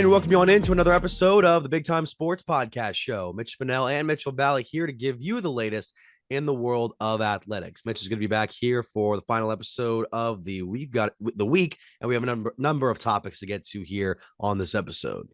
And welcome you on into another episode of the Big Time Sports Podcast Show. Mitch Spinell and Mitchell Bally here to give you the latest in the world of athletics. Mitch is going to be back here for the final episode of the week, and we have a number of topics to get to here on this episode.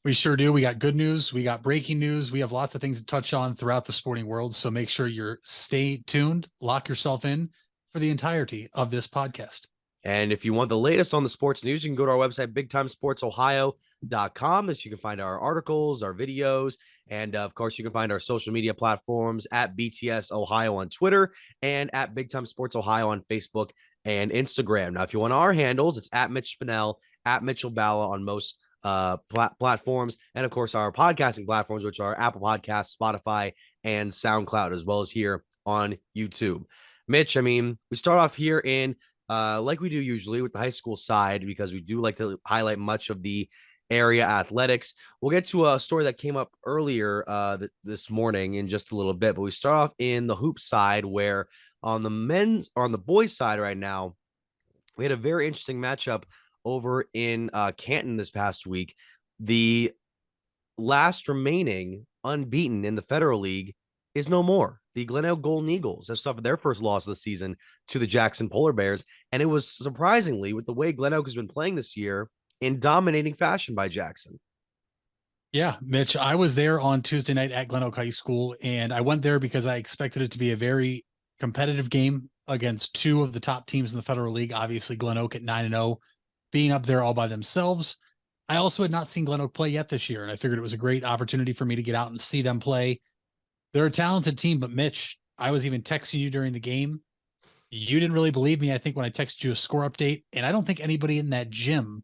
We sure do. We got good news. We got breaking news. We have lots of things to touch on throughout the sporting world. So make sure you're stay tuned, lock yourself in for the entirety of this podcast. And if you want the latest on the sports news, you can go to our website, bigtimesportsohio.com. That you can find our articles, our videos, and of course, you can find our social media platforms at BTS Ohio on Twitter and at Big Time Sports Ohio on Facebook and Instagram. Now, if you want our handles, it's at Mitch Spinell, at Mitchell Balla on most platforms, and of course, our podcasting platforms, which are Apple Podcasts, Spotify, and SoundCloud, as well as here on YouTube. Mitch, I mean, we start off here in like we do usually with the high school side, because we do like to highlight much of the area athletics. We'll get to a story that came up earlier this morning in just a little bit, but we start off in the hoop side, where on the boys side right now, we had a very interesting matchup over in Canton this past week. The last remaining unbeaten in the Federal League is no more. The Glen Elk Golden Eagles have suffered their first loss of the season to the Jackson Polar Bears. And it was surprisingly, with the way Glen Elk has been playing this year, in dominating fashion by Jackson. Yeah, Mitch, I was there on Tuesday night at Glen Elk High School, and I went there because I expected it to be a very competitive game against two of the top teams in the Federal League. Obviously, Glen Elk at 9-0, being up there all by themselves. I also had not seen Glen Elk play yet this year, and I figured it was a great opportunity for me to get out and see them play. They're a talented team, but Mitch, I was even texting you during the game. You didn't really believe me, I think, when I texted you a score update, and I don't think anybody in that gym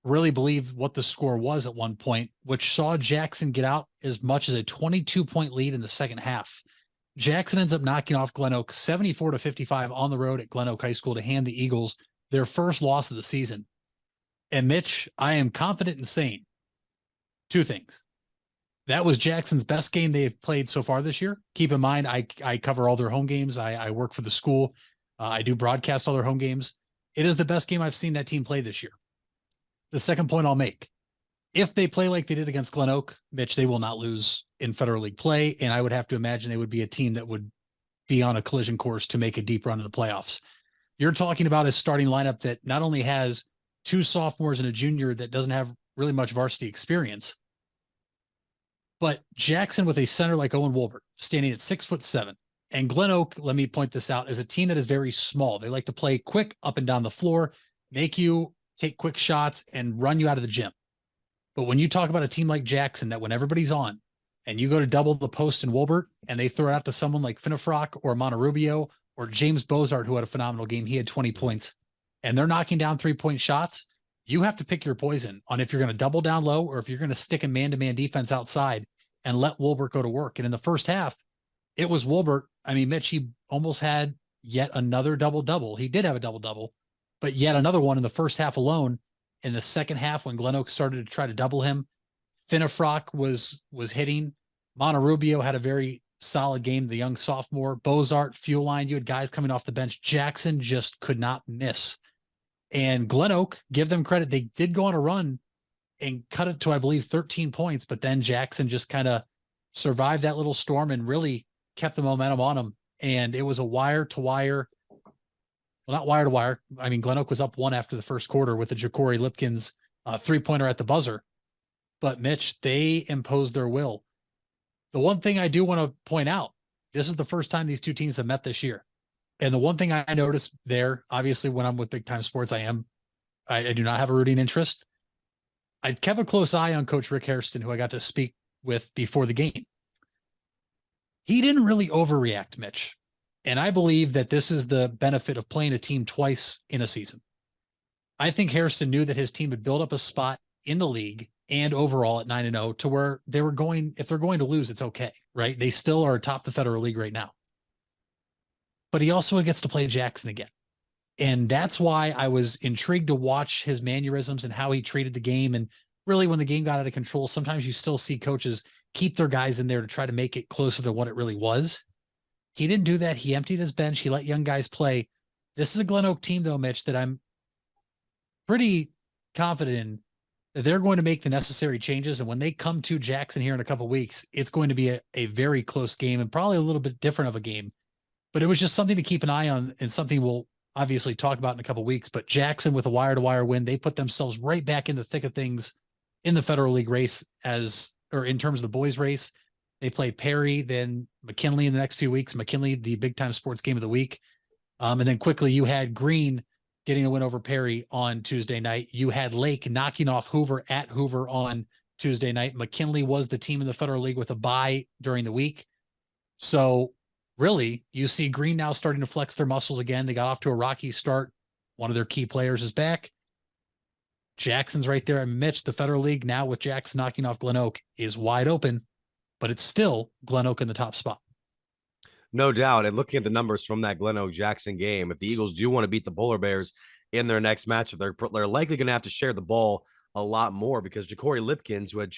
really believed what the score was at one point, which saw Jackson get out as much as a 22-point lead in the second half. Jackson ends up knocking off Glen Oak 74-55 on the road at Glen Oak High School to hand the Eagles their first loss of the season. And Mitch, I am confident in saying two things. That was Jackson's best game they've played so far this year. Keep in mind, I cover all their home games. I work for the school. I do broadcast all their home games. It is the best game I've seen that team play this year. The second point I'll make, if they play like they did against Glen Oak, Mitch, they will not lose in Federal League play. And I would have to imagine they would be a team that would be on a collision course to make a deep run in the playoffs. You're talking about a starting lineup that not only has two sophomores and a junior that doesn't have really much varsity experience, but Jackson with a center like Owen Wolbert, standing at 6'7". And Glen Oak, let me point this out, is a team that is very small. They like to play quick up and down the floor, make you take quick shots and run you out of the gym. But when you talk about a team like Jackson, that when everybody's on and you go to double the post in Wolbert and they throw it out to someone like Finnefrock or Monterubio or James Bozart, who had a phenomenal game, he had 20 points, and they're knocking down 3-point shots, you have to pick your poison on if you're going to double down low or if you're going to stick a man-to-man defense outside and let Wolbert go to work. And in the first half, it was Wolbert. I mean, Mitch, he almost had yet another double-double. He did have a double-double, but yet another one in the first half alone. In the second half, when Glen Oak started to try to double him, Finnefrock was hitting. Monterubio had a very solid game, the young sophomore. Bozart, fuel line. You had guys coming off the bench. Jackson just could not miss. And Glen Oak, give them credit, they did go on a run and cut it to, I believe, 13 points, but then Jackson just kind of survived that little storm and really kept the momentum on them. And it was a wire-to-wire, well, not wire-to-wire. I mean, Glen Oak was up one after the first quarter with the Ja'Cory Lipkins three-pointer at the buzzer. But, Mitch, they imposed their will. The one thing I do want to point out, this is the first time these two teams have met this year. And the one thing I noticed there, obviously, when I'm with Big Time Sports, I do not have a rooting interest. I kept a close eye on Coach Rick Hairston, who I got to speak with before the game. He didn't really overreact, Mitch. And I believe that this is the benefit of playing a team twice in a season. I think Hairston knew that his team had built up a spot in the league and overall at 9-0 to where they were going, if they're going to lose, it's okay, right? They still are atop the Federal League right now. But he also gets to play Jackson again. And that's why I was intrigued to watch his mannerisms and how he treated the game. And really, when the game got out of control, sometimes you still see coaches keep their guys in there to try to make it closer to what it really was. He didn't do that. He emptied his bench. He let young guys play. This is a Glen Oak team, though, Mitch, that I'm pretty confident in they're going to make the necessary changes. And when they come to Jackson here in a couple of weeks, it's going to be a very close game and probably a little bit different of a game. But it was just something to keep an eye on and something we'll obviously talk about in a couple of weeks. But Jackson with a wire to wire win, they put themselves right back in the thick of things in the Federal League race or in terms of the boys race. They play Perry, then McKinley in the next few weeks. McKinley, the big time sports game of the week. And then quickly you had Green getting a win over Perry on Tuesday night. You had Lake knocking off Hoover at Hoover on Tuesday night. McKinley was the team in the Federal League with a bye during the week. So really, you see Green now starting to flex their muscles again. They got off to a rocky start. One of their key players is back. Jackson's right there. And Mitch, the Federal League now with Jackson knocking off Glen Oak is wide open, but it's still Glen Oak in the top spot. No doubt. And looking at the numbers from that Glen Oak Jackson game, if the Eagles do want to beat the Polar Bears in their next matchup, they're likely going to have to share the ball a lot more because Ja'Cory Lipkins, who had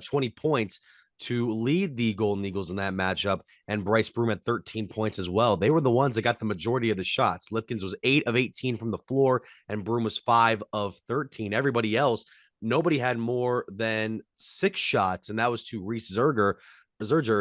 20 points to lead the Golden Eagles in that matchup, and Bryce Broom had 13 points as well. They were the ones that got the majority of the shots. Lipkins was 8 of 18 from the floor, and Broom was 5 of 13. Everybody else, nobody had more than 6 shots, and that was to Reese Zerger,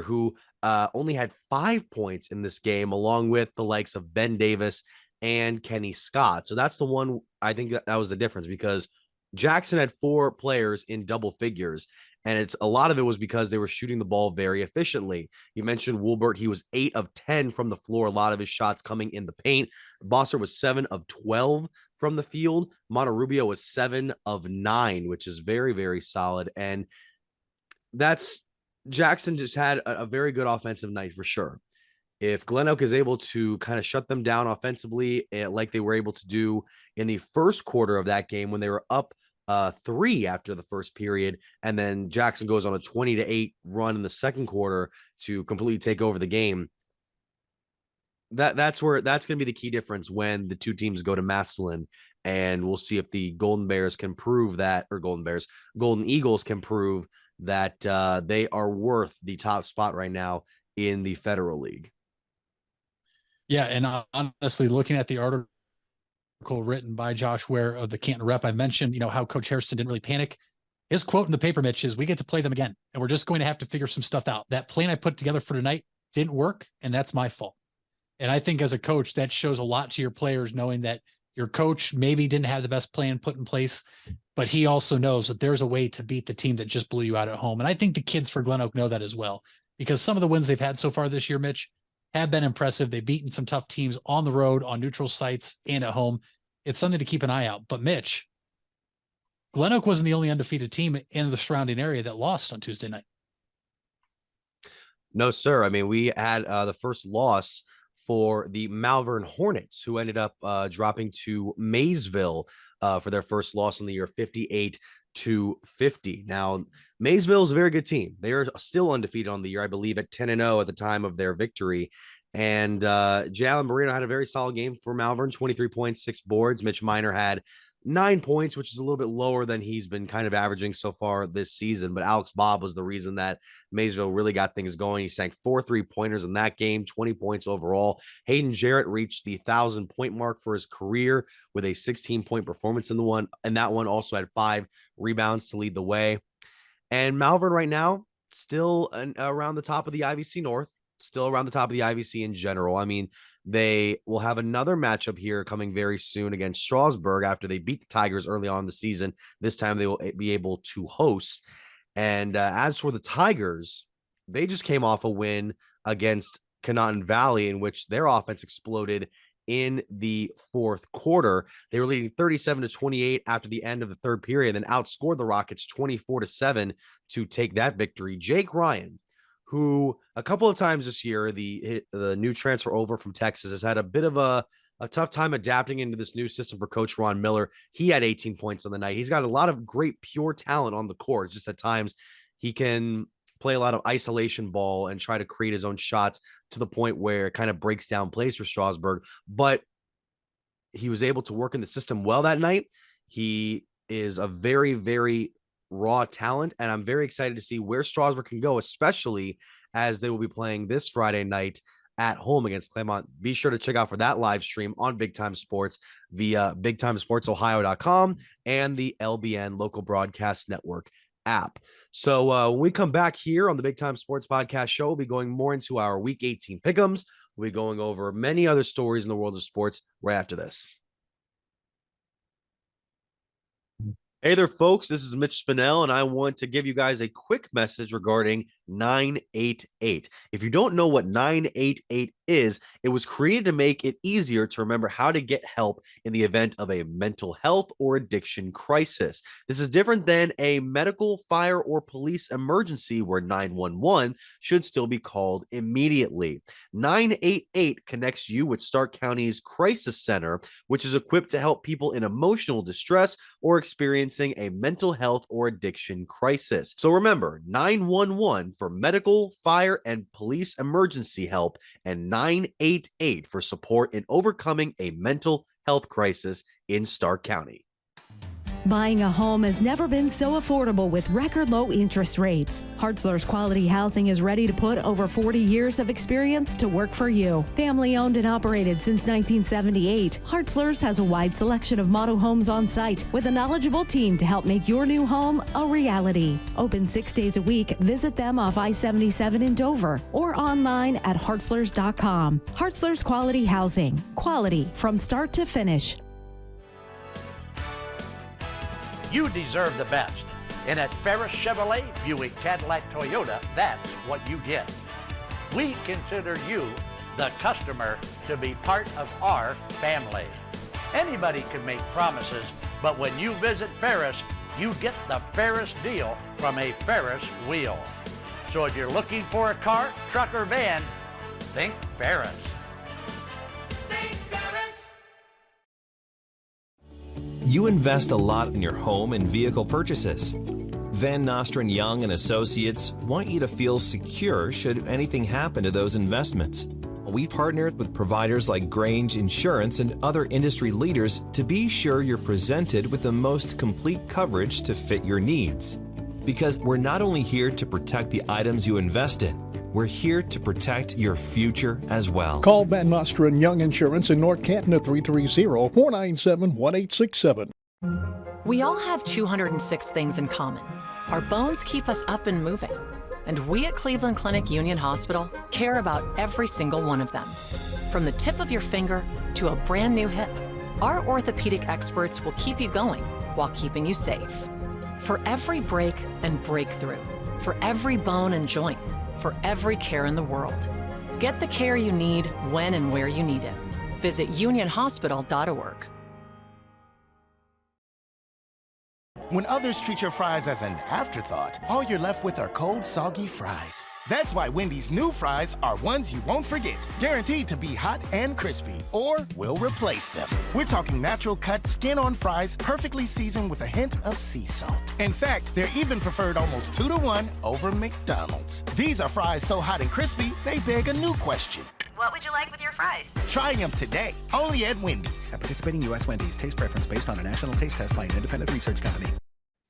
who only had 5 points in this game, along with the likes of Ben Davis and Kenny Scott. So that's the one. I think that was the difference because Jackson had 4 players in double figures, and a lot of it was because they were shooting the ball very efficiently. You mentioned Woolbert. He was 8 of 10 from the floor. A lot of his shots coming in the paint. Bosser was 7 of 12 from the field. Monterrubio was 7 of 9, which is very, very solid. And Jackson just had a very good offensive night for sure. If Glen Oak is able to kind of shut them down offensively, like they were able to do in the first quarter of that game when they were up 3 after the first period, and then Jackson goes on a 20-8 run in the second quarter to completely take over the game. That's going to be the key difference when the two teams go to Massillon, and we'll see if the Golden Eagles can prove that they are worth the top spot right now in the Federal League. Yeah, and honestly, looking at the article written by Josh Ware of the Canton Rep, I mentioned, how Coach Hairston didn't really panic. His quote in the paper, Mitch, is we get to play them again, and we're just going to have to figure some stuff out. That plan I put together for tonight didn't work, and that's my fault. And I think as a coach, that shows a lot to your players, knowing that your coach maybe didn't have the best plan put in place, but he also knows that there's a way to beat the team that just blew you out at home. And I think the kids for Glen Oak know that as well, because some of the wins they've had so far this year, Mitch, have been impressive. They've beaten some tough teams on the road, on neutral sites, and at home. It's something to keep an eye out. But Mitch, Glen Oak wasn't the only undefeated team in the surrounding area that lost on Tuesday night. No, sir. I mean, we had the first loss for the Malvern Hornets, who ended up dropping to Maysville for their first loss in the year, 58-50. Now, Maysville is a very good team. They are still undefeated on the year, I believe, at 10-0 at the time of their victory. And Jalen Marino had a very solid game for Malvern, 23 points, 6 boards. Mitch Minor had 9 points, which is a little bit lower than he's been kind of averaging so far this season. But Alex Bob was the reason that Maysville really got things going. He sank 4 3-pointers in that game, 20 points overall. Hayden Jarrett reached the 1,000-point mark for his career with a 16-point performance in that one. Also had 5 rebounds to lead the way. And Malvern right now still around the top of the IVC North, still around the top of the IVC in general. I mean, they will have another matchup here coming very soon against Strasburg after they beat the Tigers early on in the season. This time they will be able to host. And as for the Tigers, they just came off a win against Conotton Valley in which their offense exploded in the fourth quarter. They were leading 37-28 after the end of the third period, then outscored the Rockets 24-7 to take that victory. Jake Ryan, who a couple of times this year, the new transfer over from Texas, has had a bit of a tough time adapting into this new system for Coach Ron Miller. He had 18 points on the night. He's got a lot of great pure talent on the court. It's just at times he can play a lot of isolation ball and try to create his own shots to the point where it kind of breaks down plays for Strasburg. But he was able to work in the system well that night. He is a very, very raw talent, and I'm very excited to see where Strasburg can go, especially as they will be playing this Friday night at home against Claremont. Be sure to check out for that live stream on Big Time Sports via BigTimeSportsOhio.com and the LBN Local Broadcast Network app. So when we come back here on the Big Time Sports Podcast Show, we'll be going more into our Week 18 pick'ems. We'll be going over many other stories in the world of sports right after this. Hey there, folks. This is Mitch Spinell, and I want to give you guys a quick message regarding 988. If you don't know what 988 is, it was created to make it easier to remember how to get help in the event of a mental health or addiction crisis. This is different than a medical, fire, or police emergency where 911 should still be called immediately. 988 connects you with Stark County's Crisis Center, which is equipped to help people in emotional distress or experiencing a mental health or addiction crisis. So remember, 911 for medical, fire, and police emergency help, and 988 for support in overcoming a mental health crisis in Stark County. Buying a home has never been so affordable with record low interest rates. Hartzler's Quality Housing is ready to put over 40 years of experience to work for you. Family owned and operated since 1978, Hartzler's has a wide selection of model homes on site with a knowledgeable team to help make your new home a reality. Open 6 days a week. Visit them off I-77 in Dover or online at hartzlers.com. Hartzler's Quality Housing. Quality from start to finish. You deserve the best. And at Ferris Chevrolet, Buick, Cadillac, Toyota, that's what you get. We consider you, the customer, to be part of our family. Anybody can make promises, but when you visit Ferris, you get the Ferris deal from a Ferris wheel. So if you're looking for a car, truck, or van, think Ferris. You invest a lot in your home and vehicle purchases. Van Nostrand Young and Associates want you to feel secure should anything happen to those investments. We partnered with providers like Grange Insurance and other industry leaders to be sure you're presented with the most complete coverage to fit your needs. Because we're not only here to protect the items you invest in, we're here to protect your future as well. Call Van Nostrand Young Insurance in North Canton at 330-497-1867. We all have 206 things in common. Our bones keep us up and moving. And we at Cleveland Clinic Union Hospital care about every single one of them. From the tip of your finger to a brand new hip, our orthopedic experts will keep you going while keeping you safe. For every break and breakthrough, for every bone and joint, for every care in the world. Get the care you need when and where you need it. Visit unionhospital.org. When others treat your fries as an afterthought, all you're left with are cold, soggy fries. That's why Wendy's new fries are ones you won't forget, guaranteed to be hot and crispy, or we'll replace them. We're talking natural cut, skin-on fries, perfectly seasoned with a hint of sea salt. In fact, they're even preferred almost 2-to-1 over McDonald's. These are fries so hot and crispy, they beg a new question. What would you like with your fries? Try them today, only at Wendy's. At participating U.S. Wendy's, taste preference based on a national taste test by an independent research company.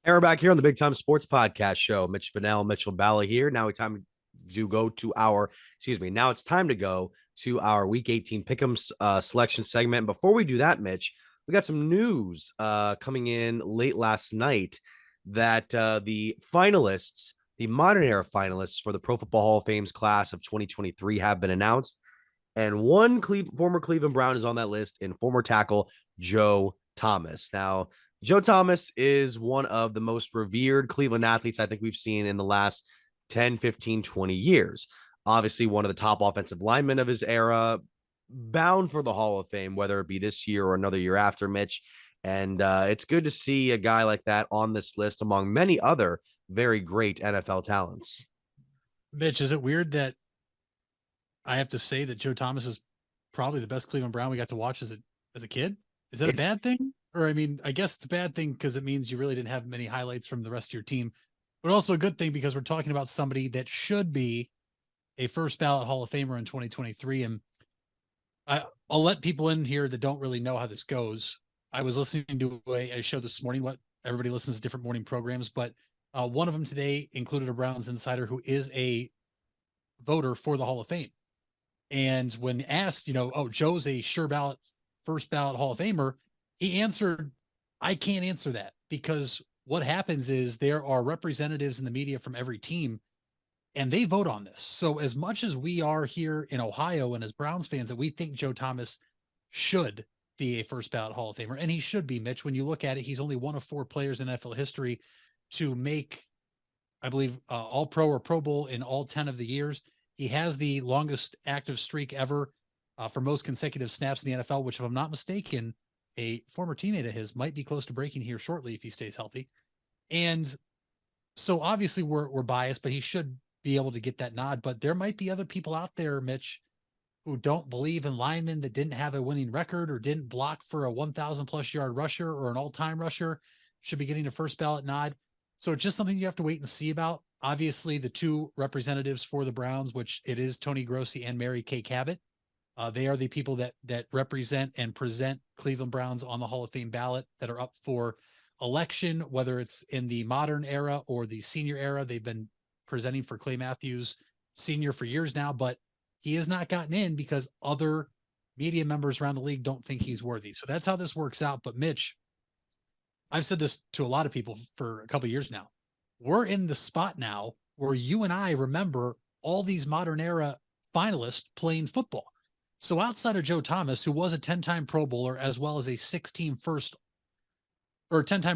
And we're back here on the Big Time Sports Podcast Show. Mitch Spinell, Mitchell Balla here. Now it's time to go to our, now it's time to go to our Week 18 Pick'ems selection segment. Before we do that, Mitch, we got some news coming in late last night that the finalists, the modern era finalists for the Pro Football Hall of Fame's class of 2023 have been announced. And one former Cleveland Brown is on that list, and former tackle Joe Thomas. Now, Joe Thomas is one of the most revered Cleveland athletes I think we've seen in the last 10, 15, 20 years. Obviously, one of the top offensive linemen of his era, bound for the Hall of Fame, whether it be this year or another year after, Mitch. And it's good to see a guy like that on this list among many other very great NFL talents. Mitch, is it weird that I have to say that Joe Thomas is probably the best Cleveland Brown we got to watch as a kid? Is that a bad thing? Or, I mean, I guess it's a bad thing because it means you really didn't have many highlights from the rest of your team, but also a good thing because we're talking about somebody that should be a first ballot Hall of Famer in 2023. And I'll let people in here that don't really know how this goes. I was listening to a show this morning. What everybody listens to different morning programs, but one of them today included a Browns insider who is a voter for the Hall of Fame. And when asked, oh, Joe's a first ballot Hall of Famer, he answered, I can't answer that, because what happens is there are representatives in the media from every team and they vote on this. So as much as we are here in Ohio and as Browns fans that we think Joe Thomas should be a first ballot Hall of Famer, and he should be, Mitch, when you look at it, he's only one of 4 players in NFL history to make, I believe, all pro or Pro Bowl in all 10 of the years. He has the longest active streak ever for most consecutive snaps in the NFL, which, if I'm not mistaken, a former teammate of his might be close to breaking here shortly if he stays healthy. And so obviously we're biased, but he should be able to get that nod. But there might be other people out there, Mitch, who don't believe in linemen that didn't have a winning record or didn't block for a 1,000+ yard rusher or an all-time rusher, should be getting a first ballot nod. So it's just something you have to wait and see about. Obviously, the 2 representatives for the Browns, which it is Tony Grossi and Mary Kay Cabot, they are the people that represent and present Cleveland Browns on the Hall of Fame ballot that are up for election, whether it's in the modern era or the senior era. They've been presenting for Clay Matthews Sr. for years now, but he has not gotten in because other media members around the league don't think he's worthy. So that's how this works out. But Mitch, I've said this to a lot of people for a couple of years now. We're in the spot now where you and I remember all these modern era finalists playing football. So outside of Joe Thomas, who was a 10-time Pro Bowler, as well as a 10-time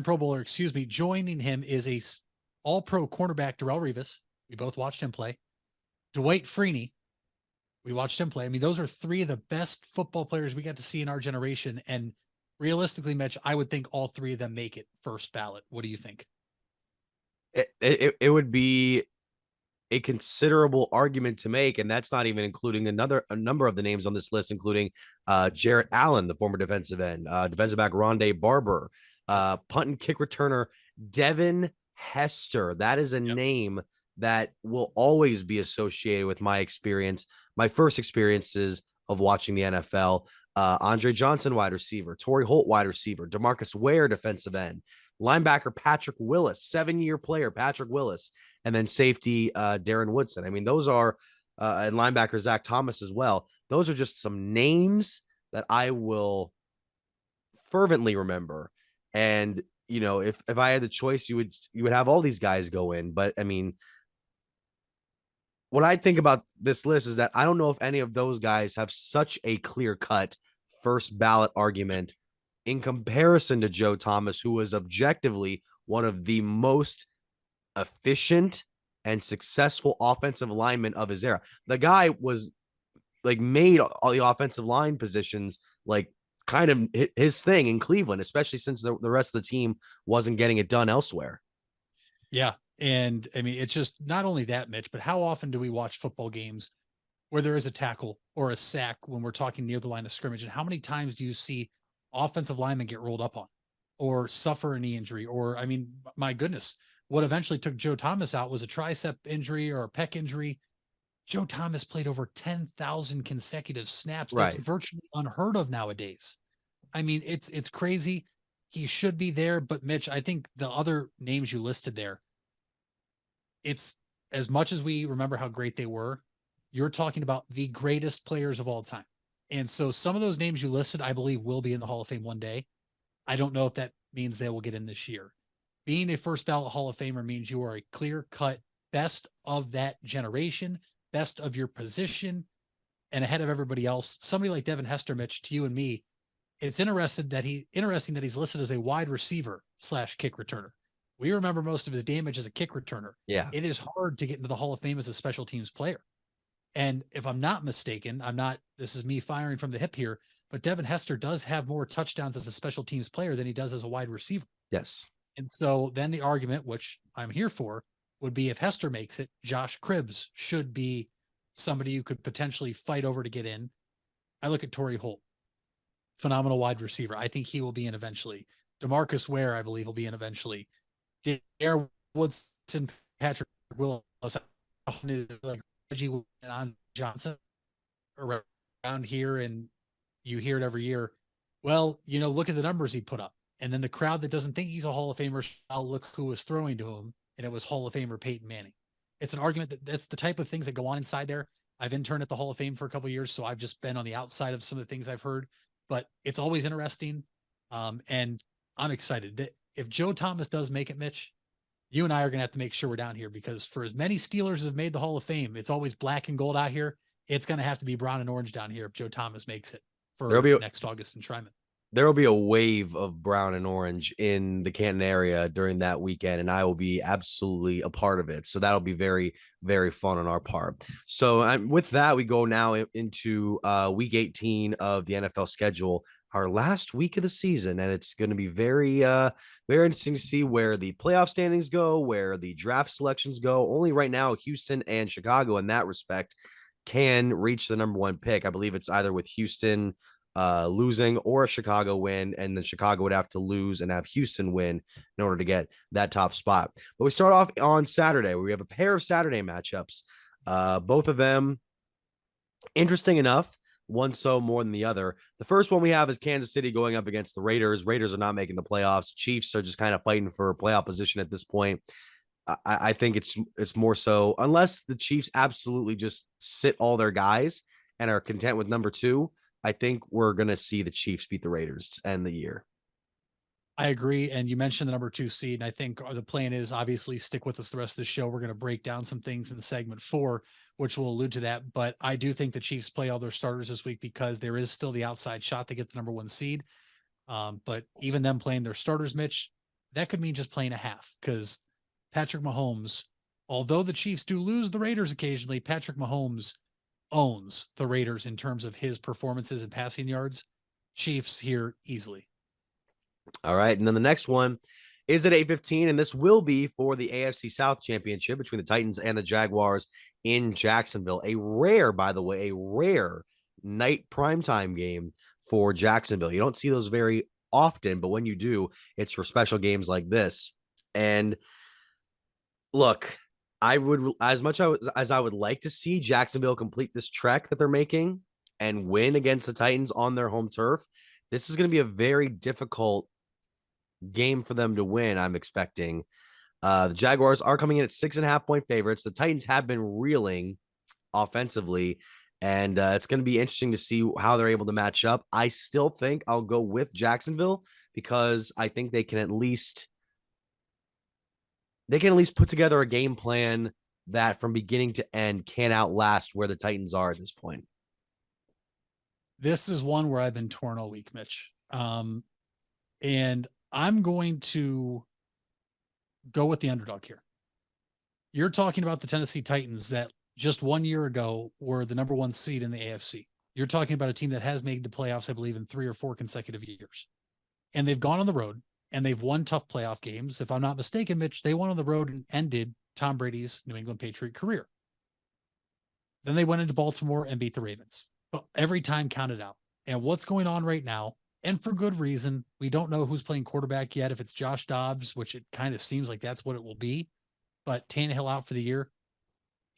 Pro Bowler, joining him is a all-pro cornerback, Darrelle Revis. We both watched him play. Dwight Freeney. We watched him play. I mean, those are 3 of the best football players we got to see in our generation. And realistically, Mitch, I would think all 3 of them make it first ballot. What do you think? It would be a considerable argument to make, and that's not even including a number of the names on this list, including Jarrett Allen, the former defensive end, defensive back Rondé Barber, punt and kick returner Devin Hester. That is a name that will always be associated with my first experiences of watching the NFL. Andre Johnson, wide receiver, Torrey Holt, wide receiver, DeMarcus Ware, defensive end, linebacker Patrick Willis, 7-year player Patrick Willis, and then safety Darren Woodson. I mean, those are and linebacker Zach Thomas as well. Those are just some names that I will fervently remember. And if I had the choice, you would have all these guys go in. But I mean, what I think about this list is that I don't know if any of those guys have such a clear-cut first ballot argument in comparison to Joe Thomas, who was objectively one of the most efficient and successful offensive linemen of his era. The guy was made all the offensive line positions kind of his thing in Cleveland, especially since the rest of the team wasn't getting it done elsewhere. Yeah. And I mean, it's just not only that, Mitch, but how often do we watch football games where there is a tackle or a sack when we're talking near the line of scrimmage? And how many times do you see offensive linemen get rolled up on or suffer a knee injury? Or, I mean, my goodness, what eventually took Joe Thomas out was a tricep injury or a pec injury. Joe Thomas played over 10,000 consecutive snaps. That's virtually unheard of nowadays. I mean, it's crazy. He should be there, but Mitch, I think the other names you listed there, it's as much as we remember how great they were, you're talking about the greatest players of all time. And so some of those names you listed, I believe, will be in the Hall of Fame one day. I don't know if that means they will get in this year. Being a first ballot Hall of Famer means you are a clear-cut best of that generation, best of your position, and ahead of everybody else. Somebody like Devin Hester, Mitch, to you and me, it's interesting that he's listed as a wide receiver / kick returner. We remember most of his damage as a kick returner. Yeah. It is hard to get into the Hall of Fame as a special teams player. And if I'm not mistaken, this is me firing from the hip here, but Devin Hester does have more touchdowns as a special teams player than he does as a wide receiver. Yes. And so then the argument, which I'm here for, would be if Hester makes it, Josh Cribbs should be somebody you could potentially fight over to get in. I look at Torrey Holt, phenomenal wide receiver. I think he will be in eventually. DeMarcus Ware, I believe, will be in eventually. Darren Woodson, Patrick Willis, Reggie on Johnson around here, and you hear it every year. Well, look at the numbers he put up. And then the crowd that doesn't think he's a Hall of Famer, look who was throwing to him, and it was Hall of Famer Peyton Manning. It's an argument that's the type of things that go on inside there. I've interned at the Hall of Fame for a couple of years, so I've just been on the outside of some of the things I've heard, but it's always interesting. And I'm excited that if Joe Thomas does make it, Mitch, you and I are going to have to make sure we're down here, because for as many Steelers as have made the Hall of Fame, it's always black and gold out here. It's going to have to be brown and orange down here if Joe Thomas makes it for next August enshrinement. There will be a wave of brown and orange in the Canton area during that weekend, and I will be absolutely a part of it. So that'll be very, very fun on our part. So with that, we go now into week 18 of the NFL schedule, our last week of the season, and it's going to be very, very interesting to see where the playoff standings go, where the draft selections go. Only right now, Houston and Chicago, in that respect, can reach the number 1 pick. I believe it's either with Houston losing or a Chicago win, and then Chicago would have to lose and have Houston win in order to get that top spot. But we start off on Saturday, where we have a pair of Saturday matchups. Both of them interesting enough, one so more than the other. The first one we have is Kansas City going up against the Raiders. Raiders are not making the playoffs. Chiefs are just kind of fighting for playoff position at this point. I think it's more so, unless the Chiefs absolutely just sit all their guys and are content with number 2, I think we're going to see the Chiefs beat the Raiders to end the year. I agree. And you mentioned the number 2 seed. And I think the plan is obviously stick with us the rest of the show. We're going to break down some things in segment 4, which will allude to that. But I do think the Chiefs play all their starters this week because there is still the outside shot to get the number 1 seed. But even them playing their starters, Mitch, that could mean just playing a half, because Patrick Mahomes, although the Chiefs do lose the Raiders occasionally, Patrick Mahomes owns the Raiders in terms of his performances and passing yards. Chiefs here easily. All right. And then the next one is at 8:15, and this will be for the AFC South Championship between the Titans and the Jaguars in Jacksonville. By the way, a rare night primetime game for Jacksonville. You don't see those very often, but when you do, it's for special games like this. And look, I would, as much as I would like to see Jacksonville complete this trek that they're making and win against the Titans on their home turf, this is going to be a very difficult game for them to win, I'm expecting. The Jaguars are coming in at 6.5-point favorites. The Titans have been reeling offensively, and it's going to be interesting to see how they're able to match up. I still think I'll go with Jacksonville because I think they can at least put together a game plan that from beginning to end can outlast where the Titans are at this point. This is one where I've been torn all week, Mitch. And I'm going to go with the underdog here. You're talking about the Tennessee Titans that just 1 year ago were the number 1 seed in the AFC. You're talking about a team that has made the playoffs, I believe, in 3 or 4 consecutive years. And they've gone on the road and they've won tough playoff games. If I'm not mistaken, Mitch, they went on the road and ended Tom Brady's New England Patriot career. Then they went into Baltimore and beat the Ravens. But every time counted out. And what's going on right now, and for good reason, we don't know who's playing quarterback yet. If it's Josh Dobbs, which it kind of seems like that's what it will be, but Tannehill out for the year,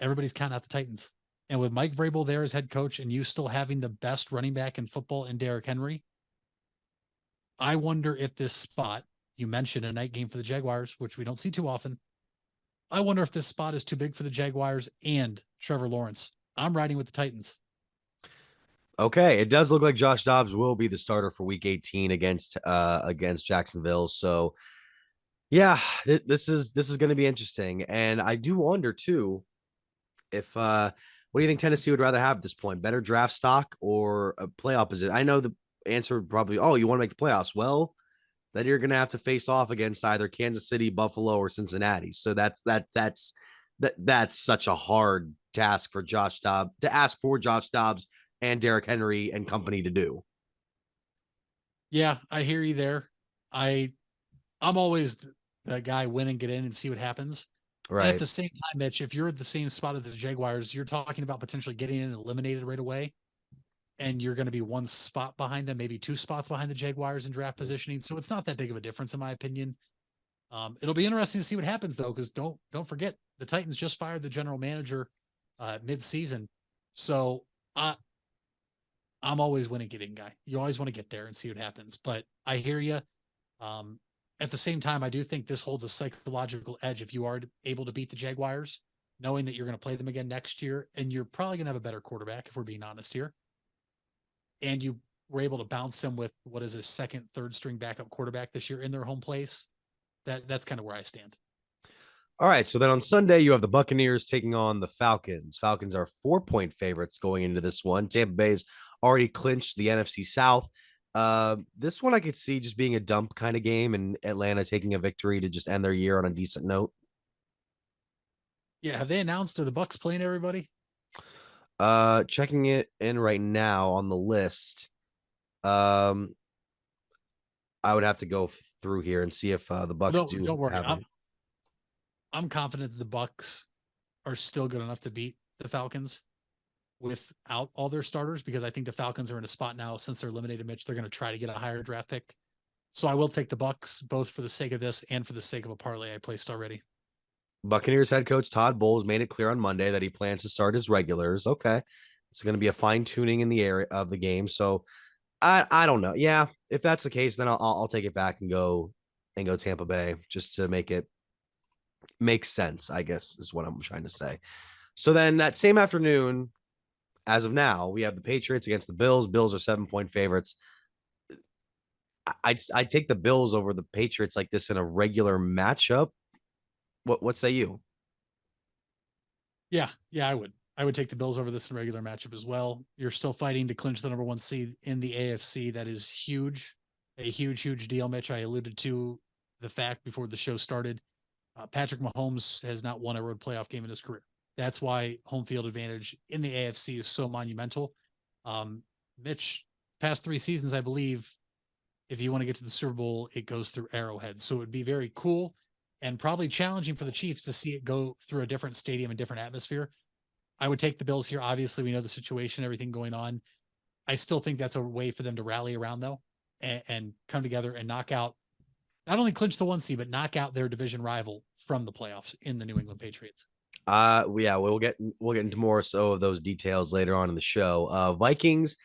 everybody's counting out the Titans. And with Mike Vrabel there as head coach and you still having the best running back in football in Derrick Henry, I wonder if this spot, you mentioned a night game for the Jaguars, which we don't see too often. I wonder if this spot is too big for the Jaguars and Trevor Lawrence. I'm riding with the Titans. Okay, it does look like Josh Dobbs will be the starter for Week 18 against Jacksonville. So, yeah, this is going to be interesting, and I do wonder too if what do you think Tennessee would rather have at this point? Better draft stock or a playoff position? I know the answer would probably, oh, you want to make the playoffs? Well, then you're going to have to face off against either Kansas City, Buffalo, or Cincinnati. So that's such a hard task for Josh Dobbs to ask for Josh Dobbs and Derrick Henry and company to do. Yeah, I hear you there. I'm always the guy win and get in and see what happens. Right. And at the same time, Mitch, if you're at the same spot as the Jaguars, you're talking about potentially getting in and eliminated right away. And you're going to be 1 spot behind them, maybe 2 spots behind the Jaguars in draft positioning. So it's not that big of a difference, in my opinion. It'll be interesting to see what happens, though, because don't forget, the Titans just fired the general manager mid-season. So I'm always winning getting guy. You always want to get there and see what happens. But I hear you. At the same time, I do think this holds a psychological edge if you are able to beat the Jaguars, knowing that you're going to play them again next year, and you're probably going to have a better quarterback, if we're being honest here. And you were able to bounce them with what is a second, third string backup quarterback this year in their home place. That's kind of where I stand. All right. So then on Sunday, you have the Buccaneers taking on the Falcons. Falcons are 4-point favorites going into this one. Tampa Bay's already clinched the NFC South. This one I could see just being a dump kind of game, and Atlanta taking a victory to just end their year on a decent note. Yeah. Have they announced, are the Bucs playing everybody? Checking it in right now on the list. I would have to go through here and see if the Bucs Don't worry. have it. I'm confident that the Bucs are still good enough to beat the Falcons without all their starters, because I think the Falcons are in a spot now, since they're eliminated, Mitch, they're going to try to get a higher draft pick. So I will take the Bucs, both for the sake of this and for the sake of a parlay I placed already. Buccaneers head coach Todd Bowles made it clear on Monday that he plans to start his regulars. Okay. It's going to be a fine tuning in the area of the game. So I don't know. Yeah. If that's the case, then I'll take it back and go Tampa Bay, just to make it make sense, I guess, is what I'm trying to say. So then that same afternoon, as of now, we have the Patriots against the Bills. Bills are 7-point favorites. I'd take the Bills over the Patriots like this in a regular matchup. What say you? Yeah, I would. I would take the Bills over this in a regular matchup as well. You're still fighting to clinch the number 1 seed in the AFC. That is huge. A huge deal, Mitch. I alluded to the fact before the show started. Patrick Mahomes has not won a road playoff game in his career. That's why home field advantage in the AFC is so monumental. Mitch, past 3 seasons, I believe, if you want to get to the Super Bowl, it goes through Arrowhead. So it would be very cool and probably challenging for the Chiefs to see it go through a different stadium and different atmosphere. I would take the Bills here. Obviously, we know the situation, everything going on. I still think that's a way for them to rally around, though, and come together and knock out, not only clinch the 1 seed, but knock out their division rival from the playoffs in the New England Patriots. Yeah, we'll get into more so of those details later on in the show. Vikings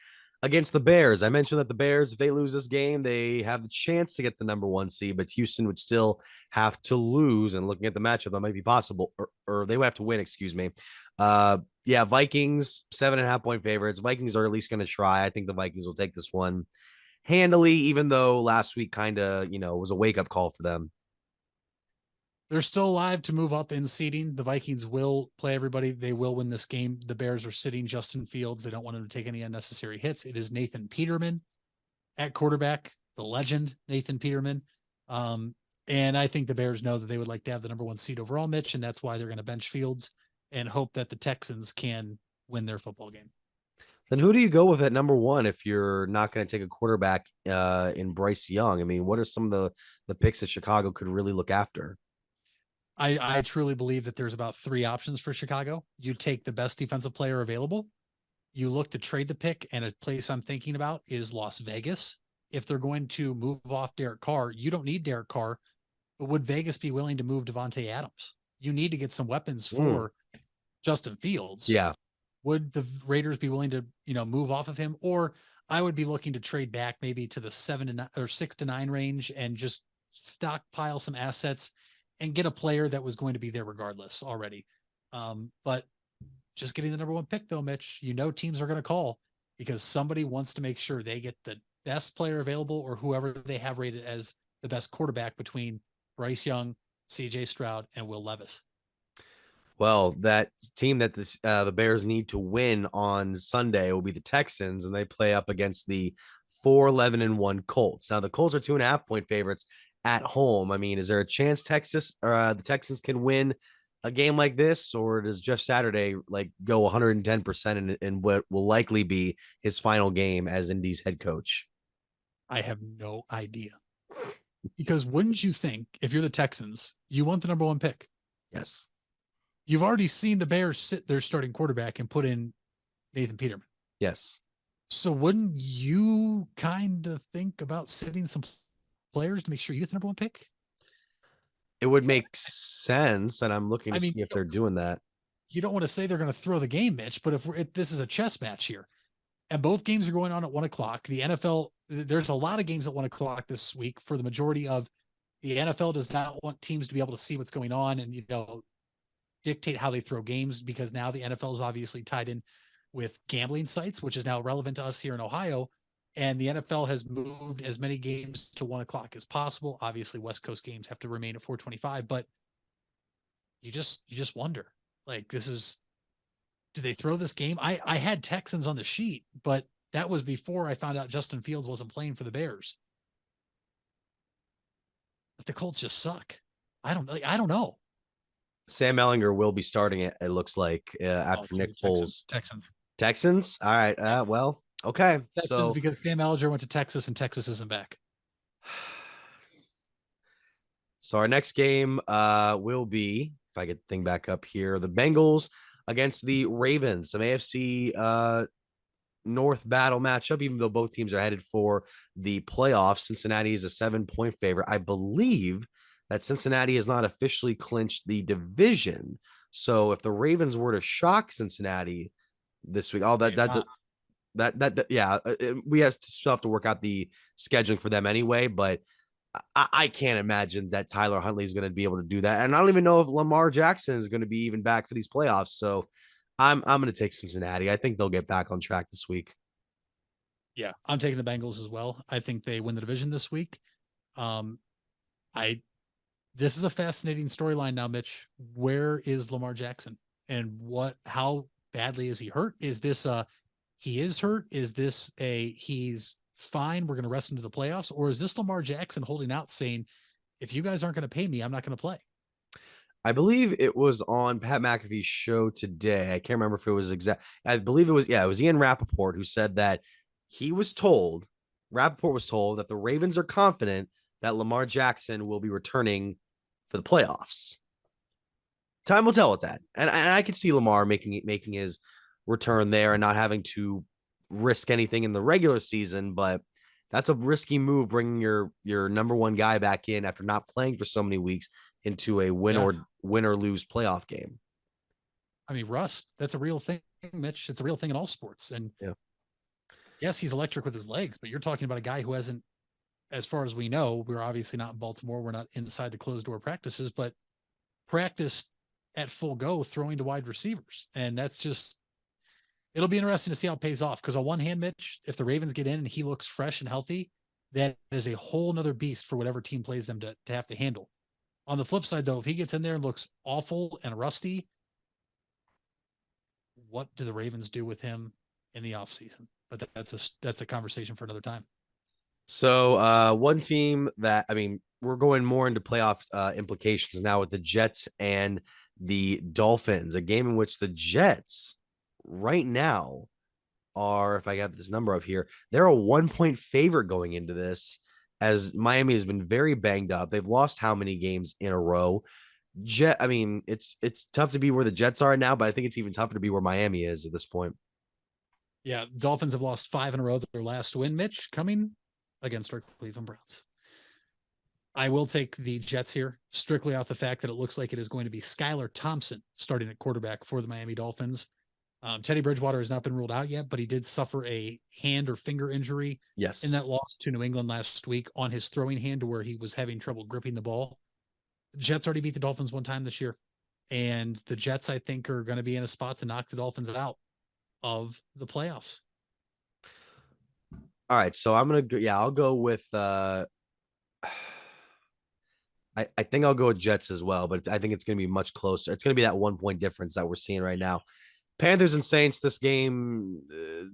against the Bears. I mentioned that the Bears, if they lose this game, they have the chance to get the number 1 seed, but Houston would still have to lose. And looking at the matchup, that might be possible, or they would have to win, excuse me. Yeah, Vikings, 7.5-point favorites. Vikings are at least going to try. I think the Vikings will take this one handily, even though last week kind of, was a wake-up call for them. They're still alive to move up in seeding. The Vikings will play everybody. They will win this game. The Bears are sitting Justin Fields. They don't want him to take any unnecessary hits. It is Nathan Peterman at quarterback, the legend Nathan Peterman. And I think the Bears know that they would like to have the number 1 seed overall, Mitch, and that's why they're going to bench Fields and hope that the Texans can win their football game. Then who do you go with at number 1 if you're not going to take a quarterback in Bryce Young? I mean, what are some of the picks that Chicago could really look after? I truly believe that there's about 3 options for Chicago. You take the best defensive player available. You look to trade the pick, and a place I'm thinking about is Las Vegas. If they're going to move off Derek Carr, you don't need Derek Carr, but would Vegas be willing to move Devontae Adams? You need to get some weapons for Justin Fields. Yeah. Would the Raiders be willing to, move off of him? Or I would be looking to trade back maybe to the 7 to 9 or 6 to 9 range and just stockpile some assets and get a player that was going to be there regardless already. But just getting the number 1 pick though, Mitch, teams are going to call because somebody wants to make sure they get the best player available or whoever they have rated as the best quarterback between Bryce Young, CJ Stroud, and Will Levis. Well, that team that the Bears need to win on Sunday will be the Texans, and they play up against the 4-11-1 Colts. Now, the Colts are 2.5-point favorites at home. I mean, is there a chance the Texans can win a game like this, or does Jeff Saturday go 110% in what will likely be his final game as Indy's head coach? I have no idea. Because wouldn't you think, if you're the Texans, you want the number 1 pick? Yes. You've already seen the Bears sit their starting quarterback and put in Nathan Peterman. Yes. So wouldn't you kind of think about sitting some players to make sure you get the number 1 pick? It would make sense, and I'm looking to see if they're doing that. You don't want to say they're going to throw the game, Mitch, but if this is a chess match here, and both games are going on at 1 o'clock, the NFL, there's a lot of games at 1 o'clock this week for the majority of the NFL does not want teams to be able to see what's going on and, dictate how they throw games, because now the NFL is obviously tied in with gambling sites, which is now relevant to us here in Ohio. And the NFL has moved as many games to 1 o'clock as possible. Obviously, West Coast games have to remain at 4:25, but you just wonder, like, do they throw this game? I had Texans on the sheet, but that was before I found out Justin Fields wasn't playing for the Bears. But the Colts just suck. I don't know. Sam Ellinger will be starting it looks like, after Nick Foles. Texans. All right. Well, okay. Texans, because Sam Ellinger went to Texas and Texas isn't back. So our next game will be, if I get the thing back up here, the Bengals against the Ravens, some AFC North battle matchup, even though both teams are headed for the playoffs. Cincinnati is a 7-point favorite. I believe that Cincinnati has not officially clinched the division. So if the Ravens were to shock Cincinnati this week, we still have to work out the scheduling for them anyway, but I can't imagine that Tyler Huntley is going to be able to do that. And I don't even know if Lamar Jackson is going to be even back for these playoffs. So I'm going to take Cincinnati. I think they'll get back on track this week. Yeah, I'm taking the Bengals as well. I think they win the division this week. This is a fascinating storyline now, Mitch. Where is Lamar Jackson, and how badly is he hurt? Is this he is hurt? Is this he's fine, we're going to rest into the playoffs? Or is this Lamar Jackson holding out saying, if you guys aren't going to pay me, I'm not going to play? I believe it was on Pat McAfee's show today. I can't remember if it was exact. I believe it was Ian Rappaport who said that Rappaport was told that the Ravens are confident that Lamar Jackson will be returning for the playoffs. Time will tell with that. And I could see Lamar making his return there and not having to risk anything in the regular season, but that's a risky move, bringing your number one guy back in after not playing for so many weeks into a win or lose playoff game. I mean, rust, that's a real thing, Mitch. It's a real thing in all sports. And yes, he's electric with his legs, but you're talking about a guy who hasn't, as far as we know, we're obviously not in Baltimore, we're not inside the closed door practices, but practiced at full go throwing to wide receivers. And that's just, it'll be interesting to see how it pays off. Because on one hand, Mitch, if the Ravens get in and he looks fresh and healthy, that is a whole nother beast for whatever team plays them to have to handle. On the flip side, though, if he gets in there and looks awful and rusty, what do the Ravens do with him in the offseason? But that's a conversation for another time. So one team that, we're going more into playoff implications now with the Jets and the Dolphins, a game in which the Jets right now are, if I have this number up here, they're a 1-point favorite going into this, as Miami has been very banged up. They've lost how many games in a row? It's tough to be where the Jets are now, but I think it's even tougher to be where Miami is at this point. Yeah, Dolphins have lost 5 in a row. Their last win, Mitch, coming against our Cleveland Browns. I will take the Jets here, strictly off the fact that it looks like it is going to be Skylar Thompson starting at quarterback for the Miami Dolphins. Teddy Bridgewater has not been ruled out yet, but he did suffer a hand or finger injury in that loss to New England last week on his throwing hand, to where he was having trouble gripping the ball. The Jets already beat the Dolphins one time this year, and the Jets, I think, are going to be in a spot to knock the Dolphins out of the playoffs. All right, so I'm going to I'll go with I think I'll go with Jets as well, but I think it's going to be much closer. It's going to be that 1-point difference that we're seeing right now. Panthers and Saints, this game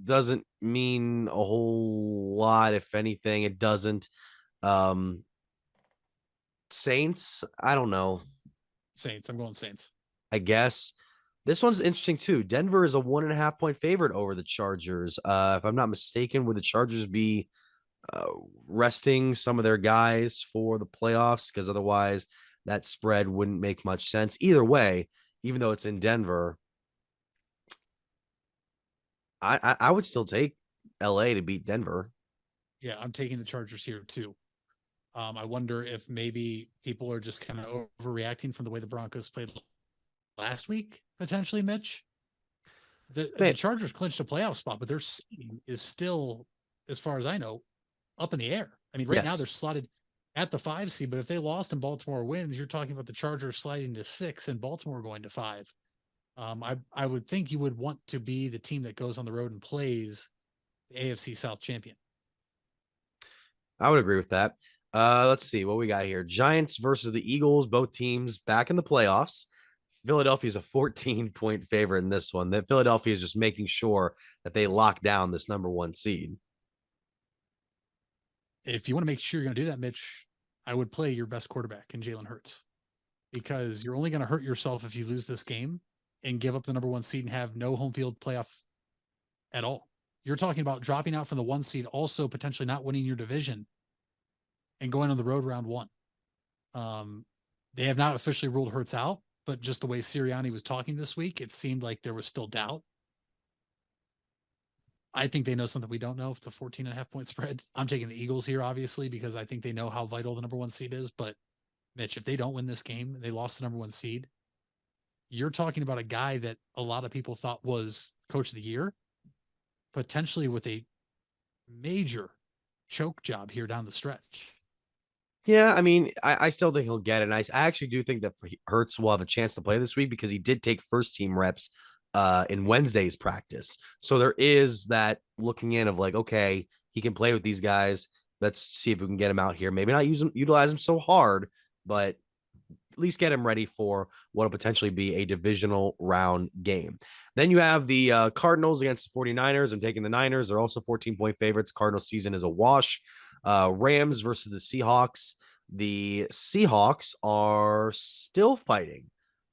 doesn't mean a whole lot. If anything, it doesn't. Saints, I don't know. Saints, I'm going Saints. I guess. This one's interesting too. Denver is a 1.5-point favorite over the Chargers. If I'm not mistaken, would the Chargers be resting some of their guys for the playoffs? Because otherwise that spread wouldn't make much sense. Either way, even though it's in Denver, I would still take LA to beat Denver. Yeah, I'm taking the Chargers here too. I wonder if maybe people are just kind of overreacting from the way the Broncos played last week, potentially, Mitch. The Chargers clinched a playoff spot, but their seeding is still, as far as I know, up in the air. I mean, right now they're slotted at the 5 seed, but if they lost and Baltimore wins, you're talking about the Chargers sliding to 6 and Baltimore going to 5. I would think you would want to be the team that goes on the road and plays the AFC South champion. I would agree with that. Let's see what we got here. Giants versus the Eagles, both teams back in the playoffs. Philadelphia is a 14-point favorite in this one. That Philadelphia is just making sure that they lock down this number 1 seed. If you want to make sure you're going to do that, Mitch, I would play your best quarterback in Jalen Hurts, because you're only going to hurt yourself if you lose this game and give up the number 1 seed and have no home field playoff at all. You're talking about dropping out from the 1 seed, also potentially not winning your division and going on the road round 1. They have not officially ruled Hurts out, but just the way Sirianni was talking this week, it seemed like there was still doubt. I think they know something we don't know. If it's a 14.5-point spread, I'm taking the Eagles here, obviously, because I think they know how vital the number 1 seed is. But Mitch, if they don't win this game, they lost the number 1 seed. You're talking about a guy that a lot of people thought was coach of the year, potentially with a major choke job here down the stretch. Yeah, I mean, I still think he'll get it. And I actually do think that Hurts will have a chance to play this week because he did take first team reps in Wednesday's practice. So there is that looking in of like, okay, he can play with these guys. Let's see if we can get him out here. Maybe not utilize him so hard, but at least get him ready for what will potentially be a divisional round game. Then you have the Cardinals against the 49ers. I'm taking the Niners. They're also 14-point favorites. Cardinals season is a wash. Rams versus the Seahawks. The Seahawks are still fighting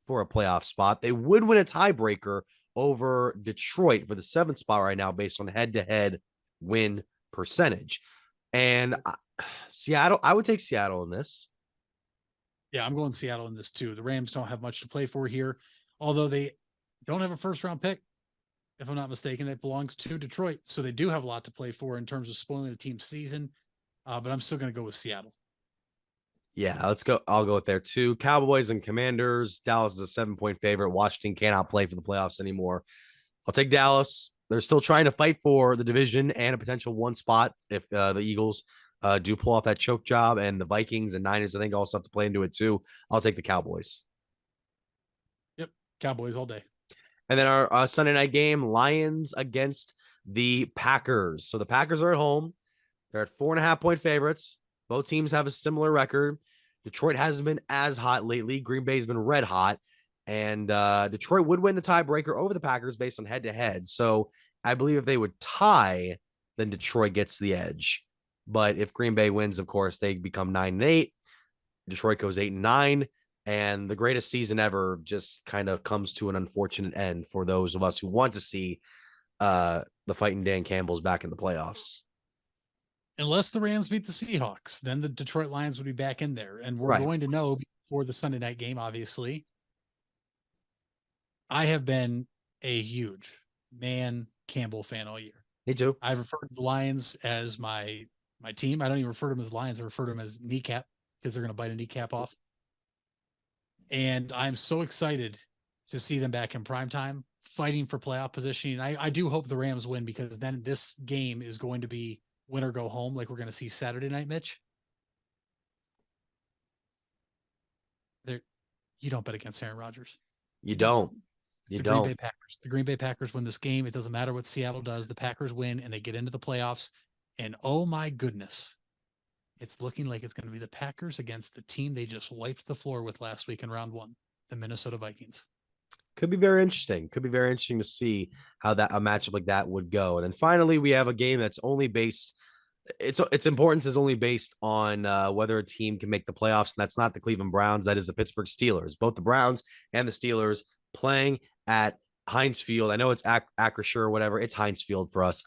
for a playoff spot. They would win a tiebreaker over Detroit for the 7th spot right now based on head-to-head win percentage. And Seattle, I would take Seattle in this. Yeah, I'm going Seattle in this too. The Rams don't have much to play for here, although they don't have a first-round pick, if I'm not mistaken. That belongs to Detroit, so they do have a lot to play for in terms of spoiling a team's season. But I'm still going to go with Seattle. Yeah, let's go. I'll go with there too. Cowboys and Commanders. Dallas is a 7-point favorite. Washington cannot play for the playoffs anymore. I'll take Dallas. They're still trying to fight for the division and a potential 1 spot if the Eagles do pull off that choke job, and the Vikings and Niners, I think, also have to play into it too. I'll take the Cowboys. Yep, Cowboys all day. And then our Sunday night game, Lions against the Packers. So the Packers are at home. They're at 4.5-point favorites. Both teams have a similar record. Detroit hasn't been as hot lately. Green Bay's been red hot. And Detroit would win the tiebreaker over the Packers based on head-to-head. So I believe if they would tie, then Detroit gets the edge. But if Green Bay wins, of course, they become 9-8. Detroit goes 8-9. And the greatest season ever just kind of comes to an unfortunate end for those of us who want to see the fighting Dan Campbell's back in the playoffs. Unless the Rams beat the Seahawks, then the Detroit Lions would be back in there. And we're going to know before the Sunday night game, obviously. I have been a huge Man Campbell fan all year. Me too. I've referred to the Lions as my team. I don't even refer to them as Lions. I refer to them as kneecap because they're going to bite a kneecap off. And I'm so excited to see them back in primetime fighting for playoff positioning. I do hope the Rams win, because then this game is going to be win or go home, like we're going to see Saturday night, Mitch. You don't bet against Aaron Rodgers. You don't. Green Bay Packers. The Green Bay Packers win this game. It doesn't matter what Seattle does. The Packers win and they get into the playoffs. And oh my goodness, it's looking like it's going to be the Packers against the team they just wiped the floor with last week in round 1, the Minnesota Vikings. Could be very interesting. Could be very interesting to see how that a matchup like that would go. And then finally, we have a game that's only based. Its importance is only based on whether a team can make the playoffs, and that's not the Cleveland Browns. That is the Pittsburgh Steelers. Both the Browns and the Steelers playing at Heinz Field. I know it's Acrisure or whatever. It's Heinz Field for us.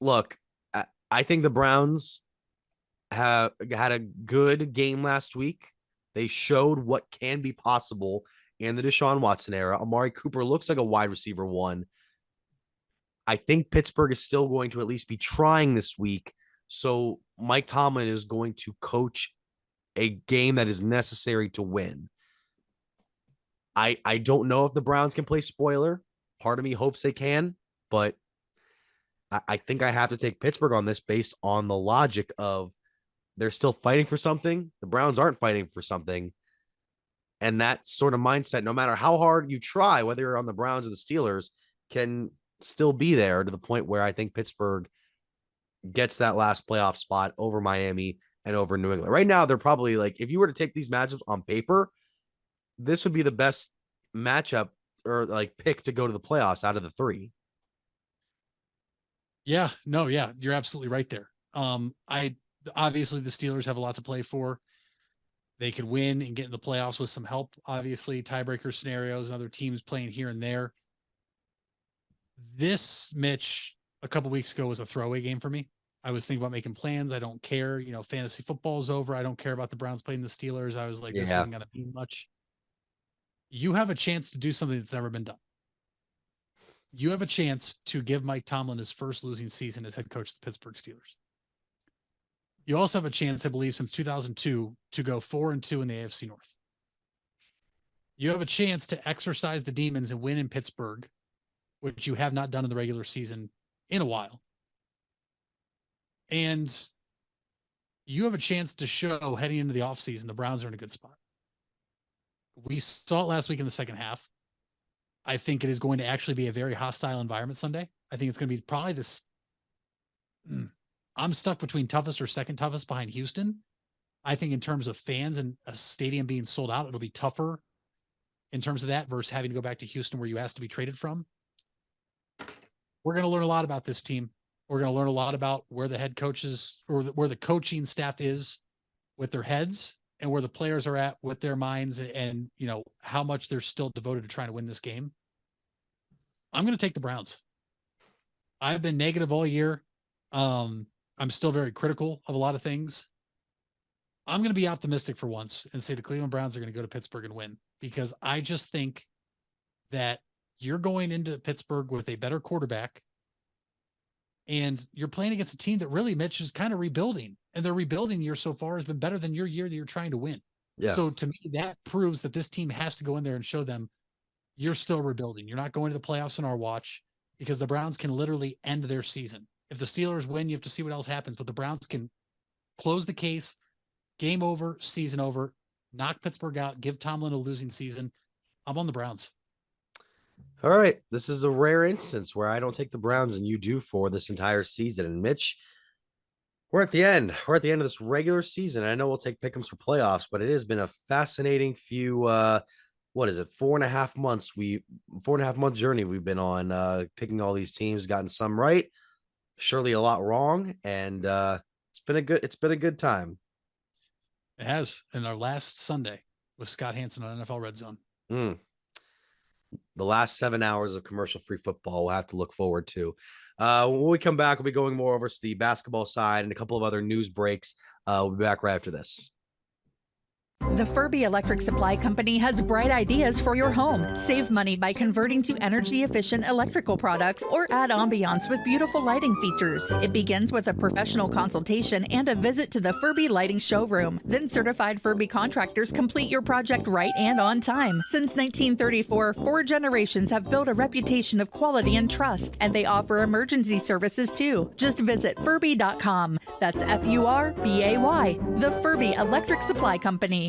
Look, I think the Browns have had a good game last week. They showed what can be possible in the Deshaun Watson era. Amari Cooper looks like a wide receiver 1. I think Pittsburgh is still going to at least be trying this week. So Mike Tomlin is going to coach a game that is necessary to win. I don't know if the Browns can play spoiler. Part of me hopes they can, but I think I have to take Pittsburgh on this based on the logic of they're still fighting for something. The Browns aren't fighting for something. And that sort of mindset, no matter how hard you try, whether you're on the Browns or the Steelers, can still be there to the point where I think Pittsburgh gets that last playoff spot over Miami and over New England. Right now, they're probably like, if you were to take these matchups on paper, this would be the best matchup or like pick to go to the playoffs out of the three. Yeah, no, yeah, you're absolutely right there. Obviously the Steelers have a lot to play for. They could win and get in the playoffs with some help. Obviously, tiebreaker scenarios and other teams playing here and there. This, Mitch, a couple weeks ago was a throwaway game for me. I was thinking about making plans. I don't care. Fantasy football is over. I don't care about the Browns playing the Steelers. I was like, this isn't going to be much. You have a chance to do something that's never been done. You have a chance to give Mike Tomlin his first losing season as head coach of the Pittsburgh Steelers. You also have a chance, I believe, since 2002 to go 4-2 in the AFC North. You have a chance to exercise the demons and win in Pittsburgh, which you have not done in the regular season in a while. And you have a chance to show heading into the offseason, the Browns are in a good spot. We saw it last week in the second half. I think it is going to actually be a very hostile environment Sunday. I think it's going to be probably this. I'm stuck between toughest or second toughest behind Houston. I think in terms of fans and a stadium being sold out, it'll be tougher in terms of that versus having to go back to Houston where you asked to be traded from. We're going to learn a lot about this team. We're going to learn a lot about where the head coaches or where the coaching staff is with their heads and where the players are at with their minds and how much they're still devoted to trying to win this game. I'm going to take the Browns. I've been negative all year. I'm still very critical of a lot of things. I'm going to be optimistic for once and say the Cleveland Browns are going to go to Pittsburgh and win, because I just think that you're going into Pittsburgh with a better quarterback and you're playing against a team that really, Mitch, is kind of rebuilding, and their rebuilding year so far has been better than your year that you're trying to win. Yeah. So to me, that proves that this team has to go in there and show them you're still rebuilding. You're not going to the playoffs on our watch, because the Browns can literally end their season. If the Steelers win, you have to see what else happens, but the Browns can close the case, game over, season over, knock Pittsburgh out, give Tomlin a losing season. I'm on the Browns. All right. This is a rare instance where I don't take the Browns and you do for this entire season. And Mitch, we're at the end. We're at the end of this regular season. I know we'll take pick'ems for playoffs, but it has been a fascinating few, 4.5 months? 4.5 month journey we've been on, picking all these teams, gotten some right, surely a lot wrong, and it's been a good time. It has. And our last Sunday with Scott Hanson on NFL Red Zone. The last 7 hours of commercial-free football we'll have to look forward to. When we come back, we'll be going more over to the basketball side and a couple of other news breaks. We'll be back right after this. The Furby Electric Supply Company has bright ideas for your home. Save money by converting to energy-efficient electrical products or add ambiance with beautiful lighting features. It begins with a professional consultation and a visit to the Furby Lighting Showroom. Then certified Furby contractors complete your project right and on time. Since 1934, 4 generations have built a reputation of quality and trust, and they offer emergency services too. Just visit Furby.com. That's F-U-R-B-A-Y. The Furby Electric Supply Company.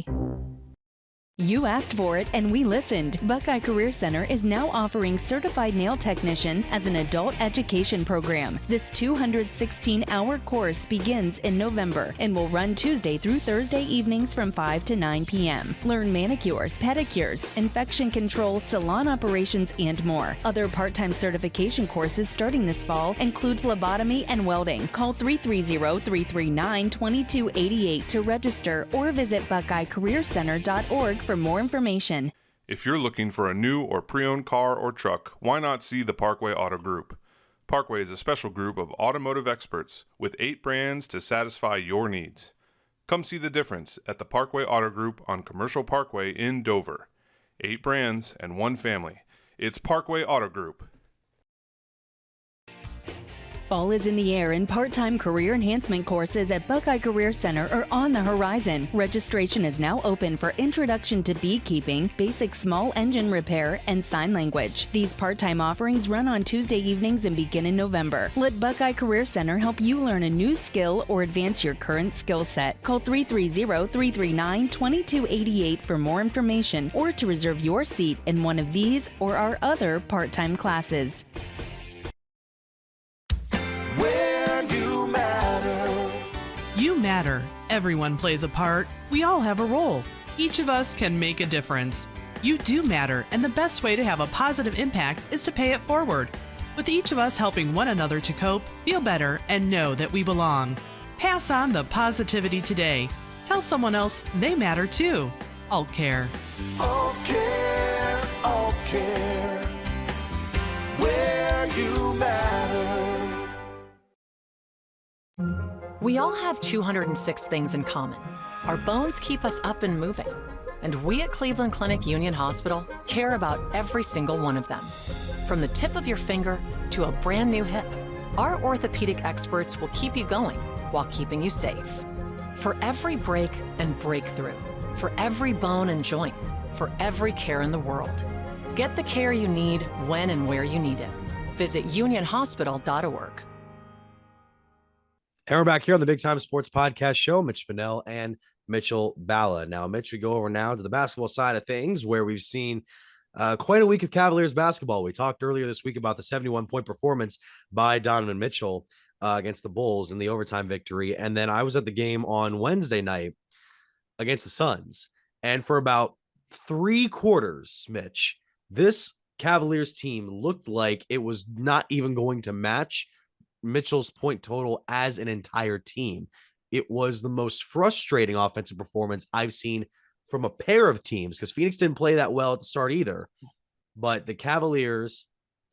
You asked for it and we listened. Buckeye Career Center is now offering Certified Nail Technician as an adult education program. This 216-hour course begins in November and will run Tuesday through Thursday evenings from 5 to 9 p.m. Learn manicures, pedicures, infection control, salon operations, and more. Other part-time certification courses starting this fall include phlebotomy and welding. Call 330-339-2288 to register or visit BuckeyeCareerCenter.org for more information. If you're looking for a new or pre-owned car or truck, why not see the Parkway Auto Group? Parkway is a special group of automotive experts with 8 brands to satisfy your needs. Come see the difference at the Parkway Auto Group on Commercial Parkway in Dover. 8 brands and 1 family. It's Parkway Auto Group. Fall is in the air and part-time career enhancement courses at Buckeye Career Center are on the horizon. Registration is now open for Introduction to Beekeeping, Basic Small Engine Repair, and Sign Language. These part-time offerings run on Tuesday evenings and begin in November. Let Buckeye Career Center help you learn a new skill or advance your current skill set. Call 330-339-2288 for more information or to reserve your seat in one of these or our other part-time classes. You matter. Everyone plays a part. We all have a role. Each of us can make a difference. You do matter, and the best way to have a positive impact is to pay it forward. With each of us helping one another to cope, feel better, and know that we belong. Pass on the positivity today. Tell someone else they matter too. Alt Care. Alt Care, Alt Care. Where you matter. We all have 206 things in common. Our bones keep us up and moving. And we at Cleveland Clinic Union Hospital care about every single one of them. From the tip of your finger to a brand new hip, our orthopedic experts will keep you going while keeping you safe. For every break and breakthrough, for every bone and joint, for every care in the world. Get the care you need when and where you need it. Visit unionhospital.org. And we're back here on the Big Time Sports Podcast Show. Mitch Pinnell and Mitchell Balla. Now, Mitch, we go over now to the basketball side of things, where we've seen quite a week of Cavaliers basketball. We talked earlier this week about the 71-point performance by Donovan Mitchell against the Bulls in the overtime victory. And then I was at the game on Wednesday night against the Suns. And for about 3 quarters, Mitch, this Cavaliers team looked like it was not even going to match Mitchell's point total as an entire team. It was the most frustrating offensive performance I've seen from a pair of teams, because Phoenix didn't play that well at the start either. But the Cavaliers,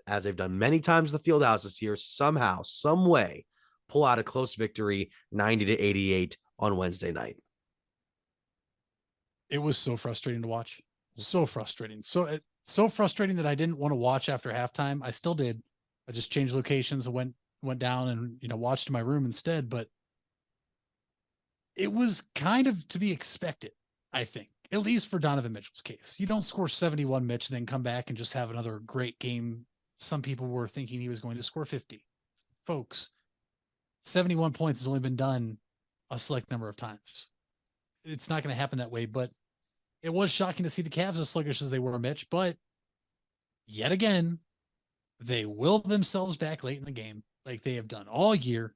as they've done many times in the field house this year, somehow, some way, pull out a close victory, 90-88 on Wednesday night. It was so frustrating to watch. So frustrating. So frustrating that I didn't want to watch after halftime. I still did. I just changed locations and went down and, watched in my room instead. But it was kind of to be expected, I think, at least for Donovan Mitchell's case. You don't score 71, Mitch, then come back and just have another great game. Some people were thinking he was going to score 50. Folks, 71 points has only been done a select number of times. It's not going to happen that way, but it was shocking to see the Cavs as sluggish as they were, Mitch. But yet again, they willed themselves back late in the game, like they have done all year.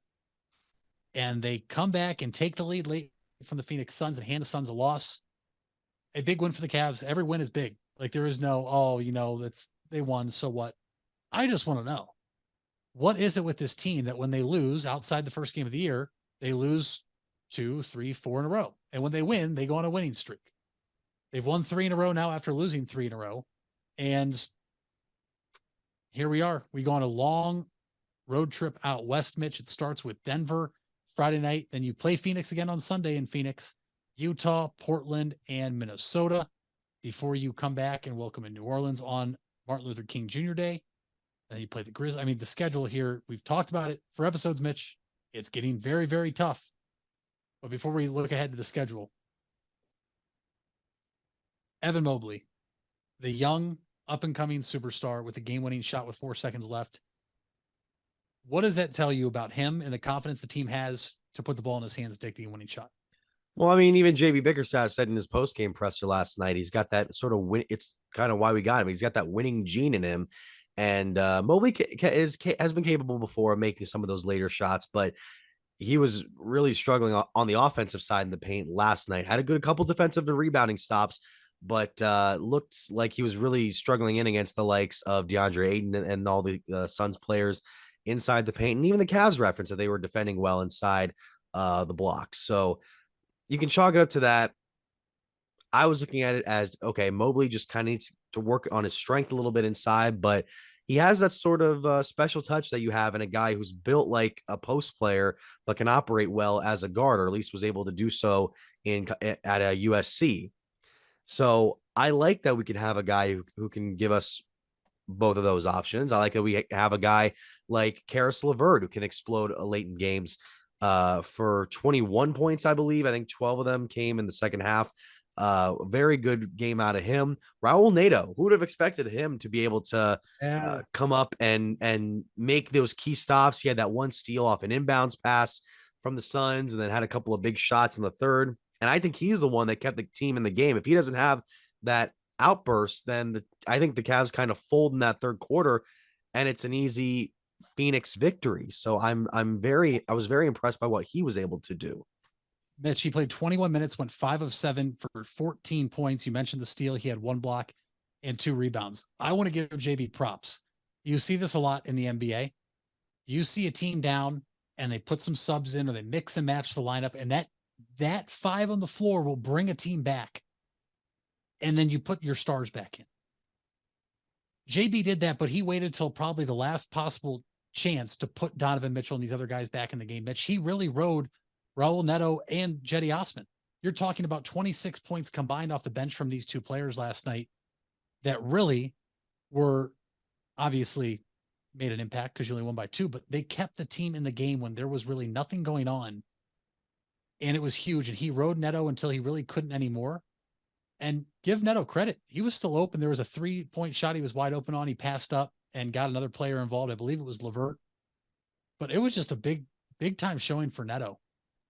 And they come back and take the lead late from the Phoenix Suns and hand the Suns a loss. A big win for the Cavs. Every win is big. Like, there is no, they won, so what? I just want to know, what is it with this team that when they lose outside the first game of the year, they lose 2, 3, 4 in a row. And when they win, they go on a winning streak. They've won 3 in a row now after losing 3 in a row. And here we are. We go on a long road trip out west, Mitch. It starts with Denver Friday night. Then you play Phoenix again on Sunday in Phoenix, Utah, Portland, and Minnesota before you come back and welcome in New Orleans on Martin Luther King Jr. Day. And then you play the Grizzlies. I mean, the schedule here, we've talked about it for episodes, Mitch. It's getting very, very tough. But before we look ahead to the schedule, Evan Mobley, the young up-and-coming superstar with the game-winning shot with 4 seconds left. What does that tell you about him and the confidence the team has to put the ball in his hands to take the game-winning shot? Well, I mean, even JB Bickerstaff said in his post-game presser last night, he's got that sort of win. It's kind of why we got him. He's got that winning gene in him. And Mobley has been capable before of making some of those later shots, but he was really struggling on the offensive side in the paint last night. Had a couple defensive and rebounding stops, but looked like he was really struggling in against the likes of DeAndre Ayton and all the Suns players inside the paint. And even the Cavs reference that they were defending well inside the blocks. So you can chalk it up to that. I was looking at it as, okay, Mobley just kind of needs to work on his strength a little bit inside, but he has that sort of special touch that you have in a guy who's built like a post player, but can operate well as a guard, or at least was able to do so at a USC. So I like that we can have a guy who can give us both of those options. I like that we have a guy like Karis LeVert who can explode late in games for 21 points, I believe. I think 12 of them came in the second half. Very good game out of him. Raul Neto, who would have expected him to be able to come up and make those key stops? He had that one steal off an inbounds pass from the Suns and then had a couple of big shots in the third. And I think he's the one that kept the team in the game. If he doesn't have that outburst, then I think the Cavs kind of fold in that third quarter and it's an easy Phoenix victory. So I was very impressed by what he was able to do. Mitch, he played 21 minutes, went 5 of 7 for 14 points. You mentioned the steal. He had 1 block and 2 rebounds. I want to give JB props. You see this a lot in the NBA. You see a team down and they put some subs in or they mix and match the lineup, and that 5 on the floor will bring a team back. And then you put your stars back in. JB did that, but he waited till probably the last possible chance to put Donovan Mitchell and these other guys back in the game. Mitch, he really rode Raul Neto and Cedi Osman. You're talking about 26 points combined off the bench from these two players last night that really were obviously made an impact because you only won by 2, but they kept the team in the game when there was really nothing going on. And it was huge. And he rode Neto until he really couldn't anymore. And give Neto credit. He was still open. There was a 3-point shot he was wide open on. He passed up and got another player involved. I believe it was LeVert. But it was just a big time showing for Neto.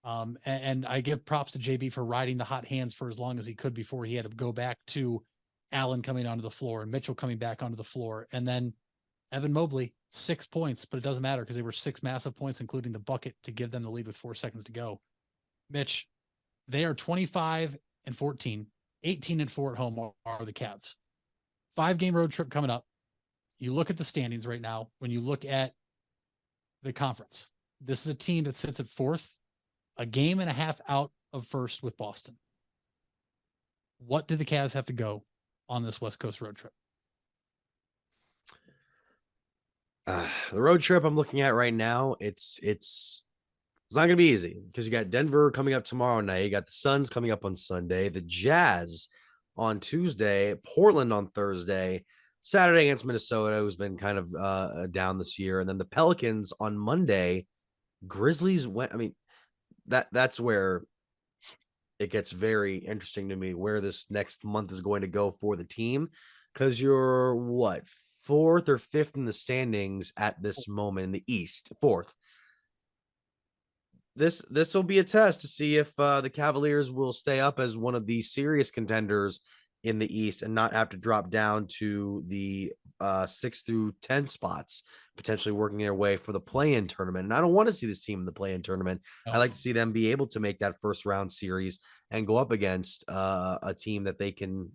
And I give props to JB for riding the hot hands for as long as he could before he had to go back to Allen coming onto the floor and Mitchell coming back onto the floor. And then Evan Mobley, 6 points, but it doesn't matter because they were 6 massive points, including the bucket to give them the lead with 4 seconds to go. Mitch, they are 25-14, 18-4 at home are the Cavs. 5-game road trip coming up. You look at the standings right now. When you look at the conference, this is a team that sits at 4th, a game and a half out of 1st with Boston. What do the Cavs have to go on this West Coast road trip? The road trip I'm looking at right now, it's not going to be easy because you got Denver coming up tomorrow night. You got the Suns coming up on Sunday, the Jazz on Tuesday, Portland on Thursday, Saturday against Minnesota, who's been kind of down this year, and then the Pelicans on Monday. Grizzlies went. I mean, that's where it gets very interesting to me where this next month is going to go for the team, because you're 4th or 5th in the standings at this moment in the East, 4th. This will be a test to see if the Cavaliers will stay up as one of the serious contenders in the East and not have to drop down to the 6 through 10 spots, potentially working their way for the play-in tournament. And I don't want to see this team in the play-in tournament. I like to see them be able to make that first round series and go up against a team that they can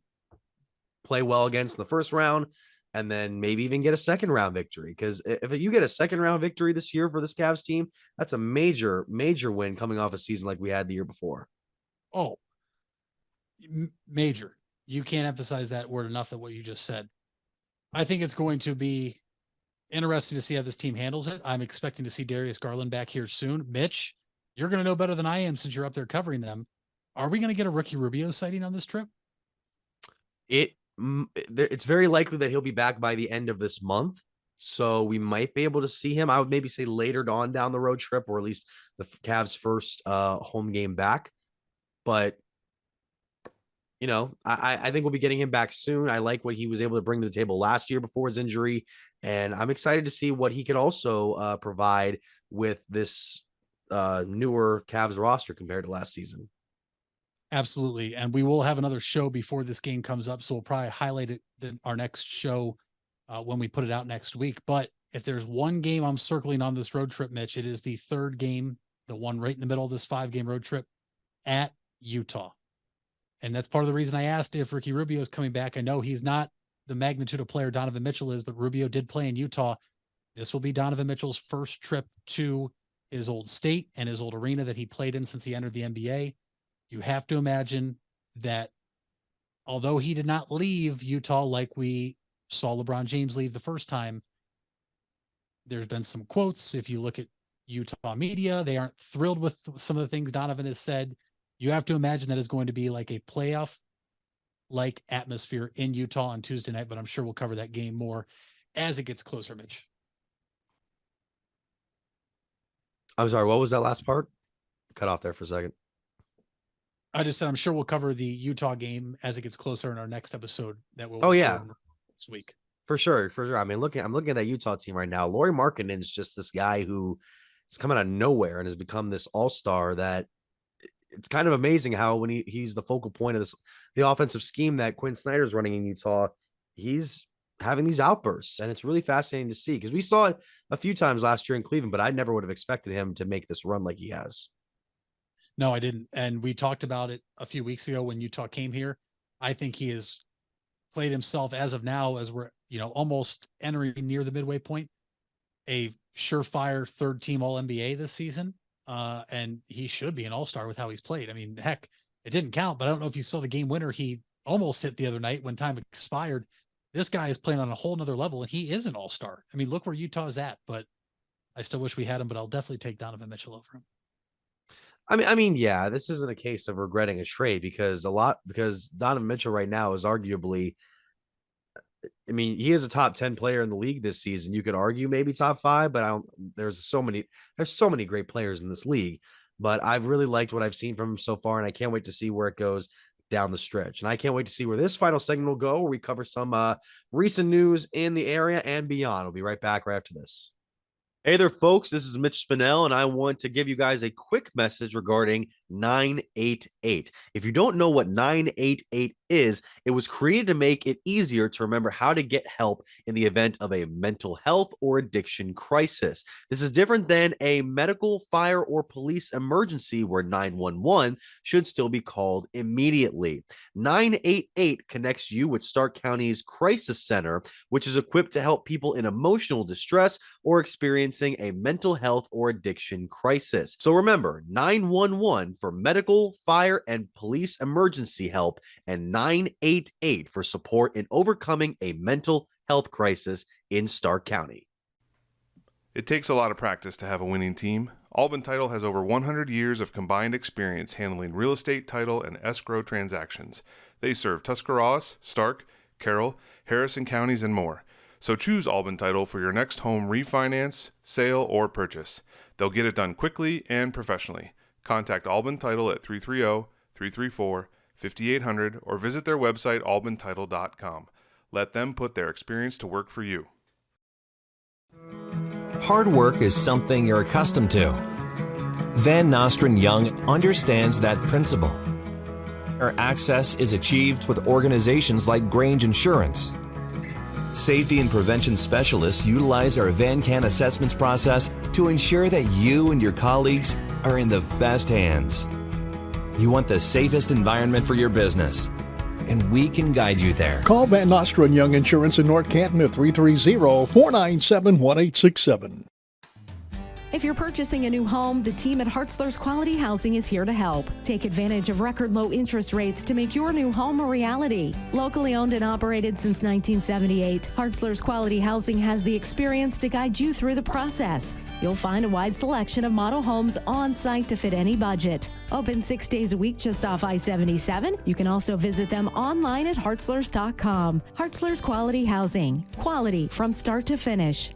play well against in the first round, and then maybe even get a second round victory. Because if you get a second round victory this year for this Cavs team, that's a major win coming off a season like we had the year before. Oh, major. You can't emphasize that word enough, that what you just said. I think it's going to be interesting to see how this team handles it. I'm expecting to see Darius Garland back here soon. Mitch, you're going to know better than I am since you're up there covering them. Are we going to get a Ricky Rubio sighting on this trip? It's very likely that he'll be back by the end of this month. So we might be able to see him. I would maybe say later on down the road trip, or at least the Cavs' first home game back. But, you know, I think we'll be getting him back soon. I like what he was able to bring to the table last year before his injury. And I'm excited to see what he could also provide with this newer Cavs roster compared to last season. Absolutely. And we will have another show before this game comes up. So we'll probably highlight it in our next show when we put it out next week. But if there's one game I'm circling on this road trip, Mitch, it is the 3rd game, the one right in the middle of this 5-game road trip at Utah. And that's part of the reason I asked if Ricky Rubio is coming back. I know he's not the magnitude of player Donovan Mitchell is, but Rubio did play in Utah. This will be Donovan Mitchell's first trip to his old state and his old arena that he played in since he entered the NBA. You have to imagine that although he did not leave Utah like we saw LeBron James leave the first time, there's been some quotes. If you look at Utah media, they aren't thrilled with some of the things Donovan has said. You have to imagine that it's going to be like a playoff-like atmosphere in Utah on Tuesday night, but I'm sure we'll cover that game more as it gets closer, Mitch. I'm sorry, what was that last part? Cut off there for a second. I just said I'm sure we'll cover the Utah game as it gets closer in our next episode that we'll next week. For sure. I mean, I'm looking at that Utah team right now. Lauri Markkanen's just this guy who is coming out of nowhere and has become this all-star that it's kind of amazing how when he's the focal point of the offensive scheme that Quinn Snyder's running in Utah, he's having these outbursts, and it's really fascinating to see because we saw it a few times last year in Cleveland, but I never would have expected him to make this run like he has. No, I didn't. And we talked about it a few weeks ago when Utah came here. I think he has played himself as of now, as we're, almost entering near the midway point, a surefire third team All NBA this season. And he should be an all-star with how he's played. I mean, heck, it didn't count, but I don't know if you saw the game winner he almost hit the other night when time expired. This guy is playing on a whole nother level, and he is an all-star. I mean, look where Utah is at, but I still wish we had him, but I'll definitely take Donovan Mitchell over him. I mean, yeah, this isn't a case of regretting a trade because Donovan Mitchell right now is arguably, he is a top 10 player in the league this season. You could argue maybe top 5, but there's so many great players in this league, but I've really liked what I've seen from him so far. And I can't wait to see where it goes down the stretch. And I can't wait to see where this final segment will go, where we cover some recent news in the area and beyond. We'll be right back right after this. Hey there, folks. This is Mitch Spinell, and I want to give you guys a quick message regarding 988. If you don't know what 988 is, it was created to make it easier to remember how to get help in the event of a mental health or addiction crisis. This is different than a medical, fire, or police emergency where 911 should still be called immediately. 988 connects you with Stark County's Crisis Center, which is equipped to help people in emotional distress or experiencing a mental health or addiction crisis. So remember, 911 for medical, fire, and police emergency help, and 988 for support in overcoming a mental health crisis in Stark County. It takes a lot of practice to have a winning team. Albin Title has over 100 years of combined experience handling real estate, title, and escrow transactions. They serve Tuscarawas, Stark, Carroll, Harrison counties, and more. So choose Albin Title for your next home refinance, sale, or purchase. They'll get it done quickly and professionally. Contact Albin Title at 330-334-5800 or visit their website albintitle.com. Let them put their experience to work for you. Hard work is something you're accustomed to. Van Nostrand Young understands that principle. Our access is achieved with organizations like Grange Insurance. Safety and prevention specialists utilize our VanCan assessments process to ensure that you and your colleagues are in the best hands. You want the safest environment for your business, and we can guide you there. Call Van Nostrand Young Insurance in North Canton at 330-497-1867. If you're purchasing a new home, the team at Hartzler's Quality Housing is here to help. Take advantage of record low interest rates to make your new home a reality. Locally owned and operated since 1978, Hartzler's Quality Housing has the experience to guide you through the process. You'll find a wide selection of model homes on site to fit any budget. Open 6 days a week just off I-77. You can also visit them online at hartzlers.com. Hartzler's Quality Housing. Quality from start to finish.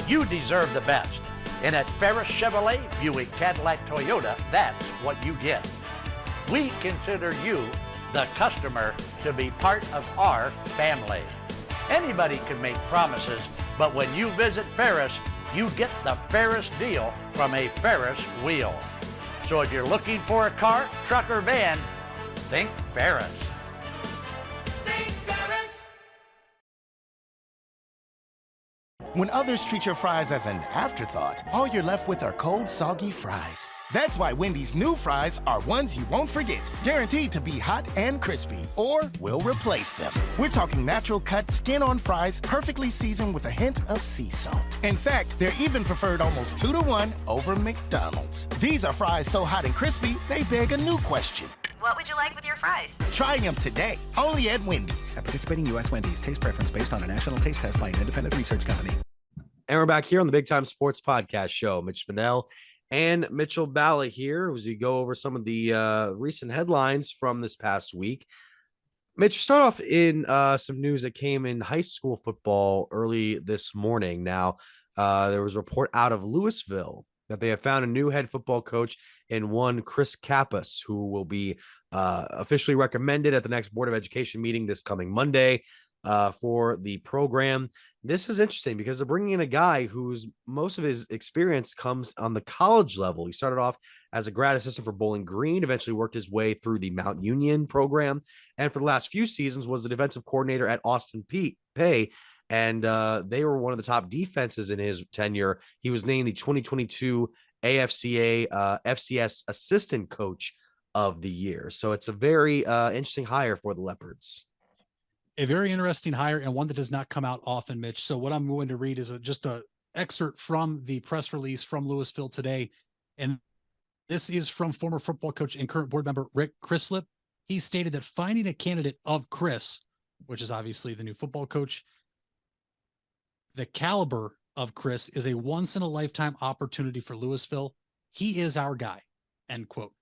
You deserve the best. And at Ferris Chevrolet, Buick, Cadillac, Toyota, that's what you get. We consider you, the customer, to be part of our family. Anybody can make promises, but when you visit Ferris, you get the Ferris deal from a Ferris wheel. So if you're looking for a car, truck, or van, think Ferris. When others treat your fries as an afterthought, all you're left with are cold, soggy fries. That's why Wendy's new fries are ones you won't forget, guaranteed to be hot and crispy, or we'll replace them. We're talking natural cut, skin-on fries, perfectly seasoned with a hint of sea salt. In fact, they're even preferred almost 2-to-1 over McDonald's. These are fries so hot and crispy, they beg a new question. What would you like with your fries? Try them today, only at Wendy's. At participating U.S. Wendy's, taste preference based on a national taste test by an independent research company. And we're back here on the Big Time Sports Podcast Show. Mitch Spinell and Mitchell Balla here as we go over some of the recent headlines from this past week. Mitch, start off in some news that came in high school football early this morning. Now, there was a report out of Louisville that they have found a new head football coach in one Chris Kappas, who will be officially recommended at the next Board of Education meeting this coming Monday for the program. This is interesting because they're bringing in a guy whose most of his experience comes on the college level. He started off as a grad assistant for Bowling Green, eventually worked his way through the Mount Union program, and for the last few seasons was the defensive coordinator at Austin Peay. And they were one of the top defenses in his tenure. He was named the 2022 AFCA FCS Assistant Coach of the Year. So it's a very interesting hire for the Leopards. A very interesting hire, and one that does not come out often, Mitch. So what I'm going to read is just a excerpt from the press release from Louisville today. And this is from former football coach and current board member Rick Crislip. He stated that finding a candidate of Chris, which is obviously the new football coach, the caliber of Chris is a once-in-a-lifetime opportunity for Louisville. He is our guy, end quote.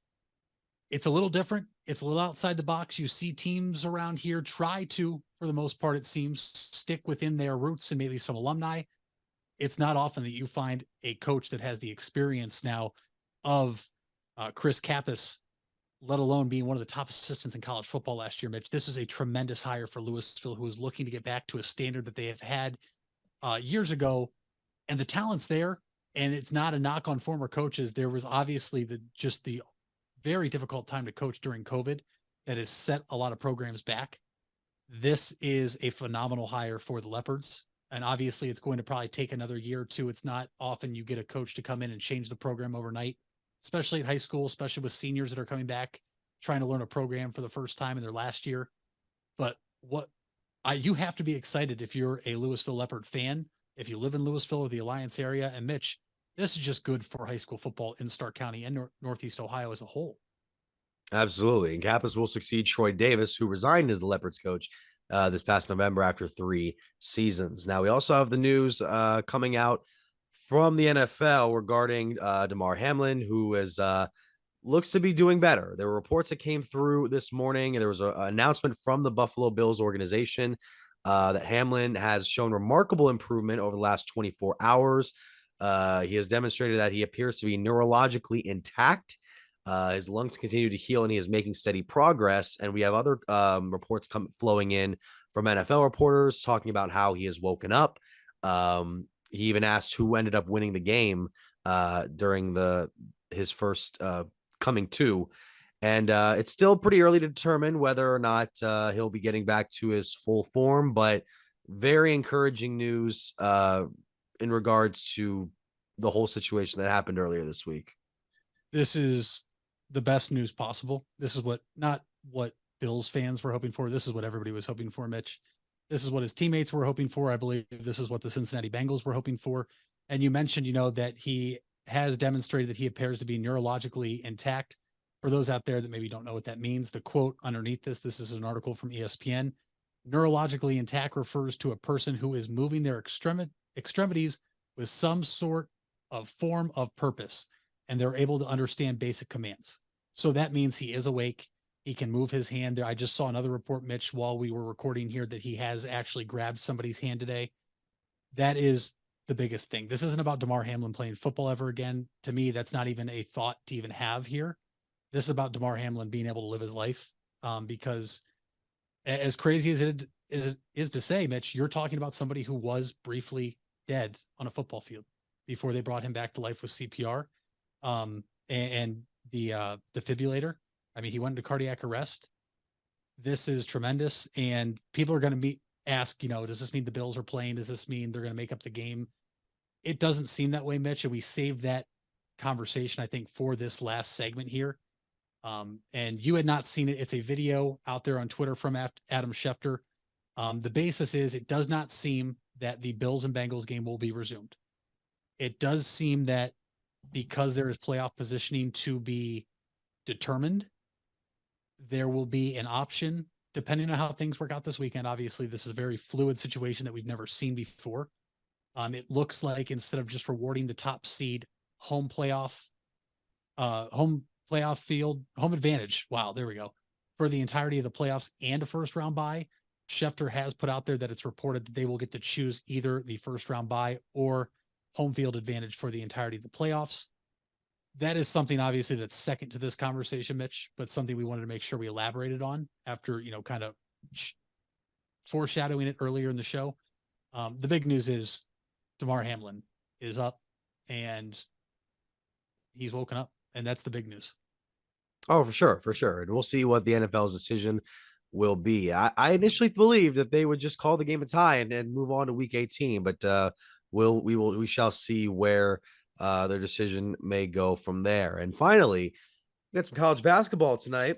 It's a little different. It's a little outside the box. You see teams around here try to, for the most part, it seems, stick within their roots and maybe some alumni. It's not often that you find a coach that has the experience now of Chris Kappas, let alone being one of the top assistants in college football last year, Mitch. This is a tremendous hire for Louisville, who is looking to get back to a standard that they have had years ago. And the talent's there, and it's not a knock on former coaches. There was obviously the very difficult time to coach during COVID that has set a lot of programs back. This is a phenomenal hire for the Leopards. And obviously it's going to probably take another year or two. It's not often you get a coach to come in and change the program overnight, especially at high school, especially with seniors that are coming back, trying to learn a program for the first time in their last year. But you have to be excited if you're a Louisville Leopard fan, if you live in Louisville or the Alliance area. And Mitch, this is just good for high school football in Stark County and Northeast Ohio as a whole. Absolutely. And Kappas will succeed Troy Davis, who resigned as the Leopards coach this past November after 3 seasons. Now, we also have the news coming out from the NFL regarding Damar Hamlin, who is looks to be doing better. There were reports that came through this morning, and there was an announcement from the Buffalo Bills organization that Hamlin has shown remarkable improvement over the last 24 hours. He has demonstrated that he appears to be neurologically intact. His lungs continue to heal, and he is making steady progress. And we have other reports flowing in from NFL reporters talking about how he has woken up. He even asked who ended up winning the game during his first coming to. And it's still pretty early to determine whether or not he'll be getting back to his full form, but very encouraging news in regards to the whole situation that happened earlier this week. This is the best news possible. This is not what Bills fans were hoping for. This is what everybody was hoping for, Mitch. This is what his teammates were hoping for. I believe this is what the Cincinnati Bengals were hoping for. And you mentioned, that he has demonstrated that he appears to be neurologically intact. For those out there that maybe don't know what that means, the quote underneath this is an article from ESPN. Neurologically intact refers to a person who is moving their extremities with some sort of form of purpose, and they're able to understand basic commands. So that means he is awake. He can move his hand there. I just saw another report, Mitch, while we were recording here, that he has actually grabbed somebody's hand today. That is the biggest thing. This isn't about Damar Hamlin playing football ever again. To me, that's not even a thought to even have here. This is about Damar Hamlin being able to live his life, because as crazy as it is to say, Mitch, you're talking about somebody who was briefly dead on a football field before they brought him back to life with CPR and the defibrillator. I mean, he went into cardiac arrest. This is tremendous. And people are going to ask, does this mean the Bills are playing? Does this mean they're going to make up the game? It doesn't seem that way, Mitch. And we saved that conversation, I think, for this last segment here. And you had not seen it. It's a video out there on Twitter from Adam Schefter. The basis is it does not seem that the Bills and Bengals game will be resumed. It does seem that because there is playoff positioning to be determined, there will be an option, depending on how things work out this weekend. Obviously, this is a very fluid situation that we've never seen before. It looks like instead of just rewarding the top seed home advantage. Wow, there we go. for the entirety of the playoffs and a first round bye. Schefter has put out there that it's reported that they will get to choose either the first round bye or home field advantage for the entirety of the playoffs. That is something obviously that's second to this conversation, Mitch, but something we wanted to make sure we elaborated on after, kind of foreshadowing it earlier in the show. The big news is Damar Hamlin is up and he's woken up, and that's the big news. Oh, for sure. For sure. And we'll see what the NFL's decision will be. I initially believed that they would just call the game a tie and move on to week 18, but we shall see where their decision may go from there. And finally, we got some college basketball tonight.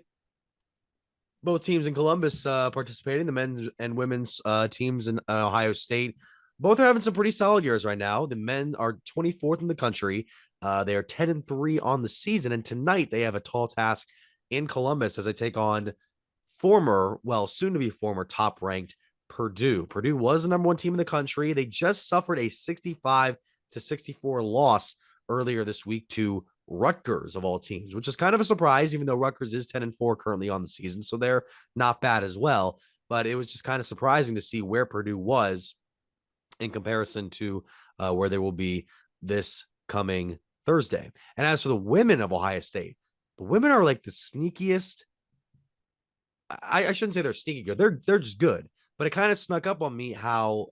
Both teams in Columbus participating, the men's and women's teams in Ohio State. Both are having some pretty solid years right now. The men are 24th in the country. They are 10-3 on the season. And tonight they have a tall task in Columbus as they take on soon to be former top ranked Purdue. Purdue was the number one team in the country. They just suffered a 65-64 loss earlier this week to Rutgers of all teams, which is kind of a surprise, even though Rutgers is 10-4 currently on the season. So they're not bad as well, but it was just kind of surprising to see where Purdue was in comparison to where they will be this coming Thursday. And as for the women of Ohio State, the women are like the sneakiest. I shouldn't say they're sneaky good. They're just good, but it kind of snuck up on me how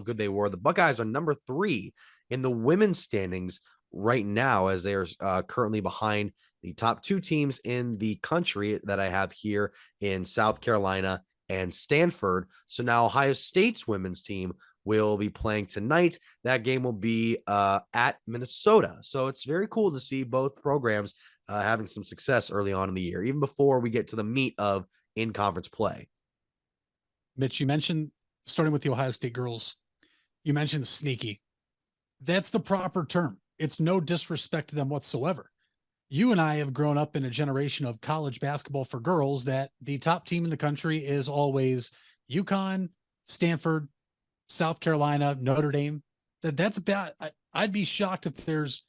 good they were. The Buckeyes are number 3 in the women's standings right now, as they are currently behind the top 2 teams in the country that I have here in South Carolina and Stanford. So now Ohio State's women's team will be playing tonight. That game will be at Minnesota. So it's very cool to see both programs having some success early on in the year, even before we get to the meat of in-conference play. Mitch, you mentioned, starting with the Ohio State girls, you mentioned sneaky. That's the proper term. It's no disrespect to them whatsoever. You and I have grown up in a generation of college basketball for girls that the top team in the country is always UConn, Stanford, South Carolina, Notre Dame. That's about, I'd be shocked if there's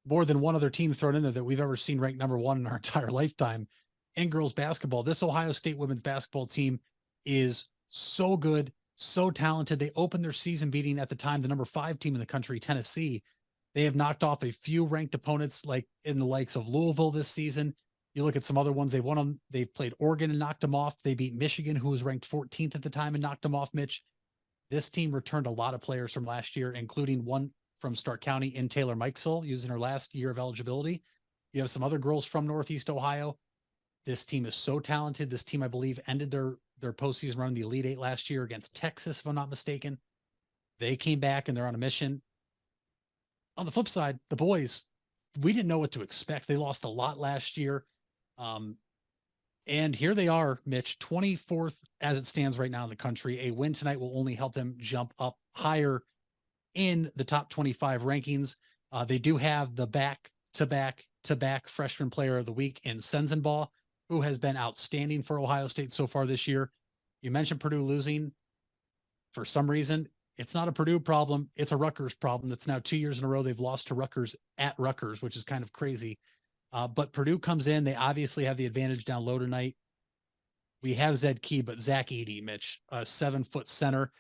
more than one other team thrown in there that we've ever seen ranked number 1 in our entire lifetime in girls basketball. This Ohio State women's basketball team is so good, so talented. They opened their season beating at the time the number 5 team in the country, Tennessee. They have knocked off a few ranked opponents like in the likes of Louisville this season. You look at some other ones they've played Oregon and knocked them off. They beat Michigan, who was ranked 14th at the time, and knocked them off, Mitch. This team returned a lot of players from last year, including one from Stark County in Taylor Mikesell, using her last year of eligibility. You have some other girls from Northeast Ohio. This team is so talented. This team, I believe, ended their postseason run in the Elite Eight last year against Texas, if I'm not mistaken. They came back and they're on a mission. On the flip side, the boys, we didn't know what to expect. They lost a lot last year. And here they are, Mitch, 24th as it stands right now in the country. A win tonight will only help them jump up higher in the top 25 rankings. They do have the back-to-back freshman player of the week in Sensenbaugh, who has been outstanding for Ohio State so far this year. You mentioned Purdue losing. For some reason, it's not a Purdue problem. It's a Rutgers problem. That's now 2 years in a row they've lost to Rutgers at Rutgers, which is kind of crazy. But Purdue comes in. They obviously have the advantage down low tonight. We have Zed Key, but Zach Edey, Mitch, a 7-foot center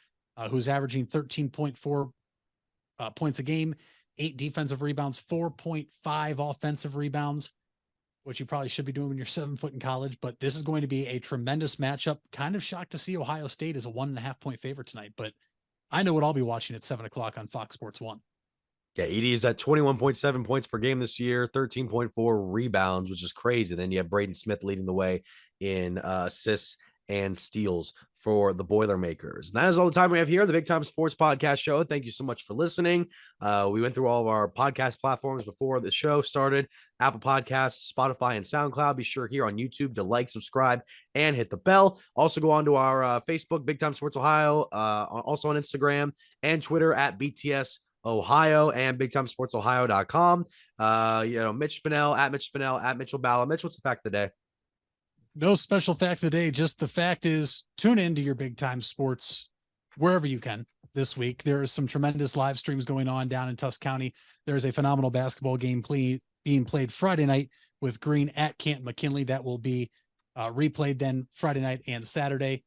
who's averaging 13.4 points a game, 8 defensive rebounds, 4.5 offensive rebounds, which you probably should be doing when you're 7 foot in college. But this is going to be a tremendous matchup. Kind of shocked to see Ohio State as a 1.5 point favorite tonight, but I know what I'll be watching at 7 o'clock on Fox Sports 1. Yeah, Edey is at 21.7 points per game this year, 13.4 rebounds, which is crazy. Then you have Braden Smith leading the way in assists and steals for the Boilermakers. And that is all the time we have here on the Big Time Sports Podcast Show. Thank you so much for listening. We went through all of our podcast platforms before the show started: Apple Podcasts, Spotify, and SoundCloud. Be sure here on YouTube to like, subscribe, and hit the bell. Also go on to our Facebook, Big Time Sports Ohio, also on Instagram and Twitter at BTS Ohio, and BigTimeSportsOhio.com. Mitch Spinell at Mitch Spinell at Mitchell Balla. Mitch, what's the fact of the day? No special fact of the day. Just the fact is, tune into your Big Time Sports wherever you can this week. There is some tremendous live streams going on down in Tusk County. There's a phenomenal basketball game being played Friday night with Green at Canton McKinley. That will be replayed then Friday night and Saturday.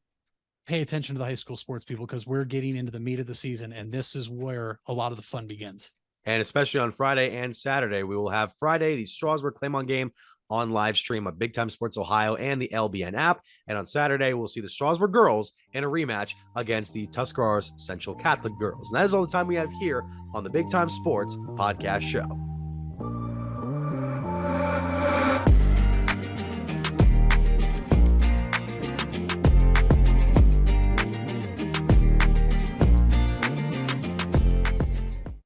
Pay attention to the high school sports, people, because we're getting into the meat of the season, and this is where a lot of the fun begins. And especially on Friday and Saturday, we will have Friday, the Strasburg Claymont game on live stream of Big Time Sports Ohio and the LBN app. And on Saturday, we'll see the Strasburg girls in a rematch against the Tuscarawas Central Catholic girls. And that is all the time we have here on the Big Time Sports Podcast Show.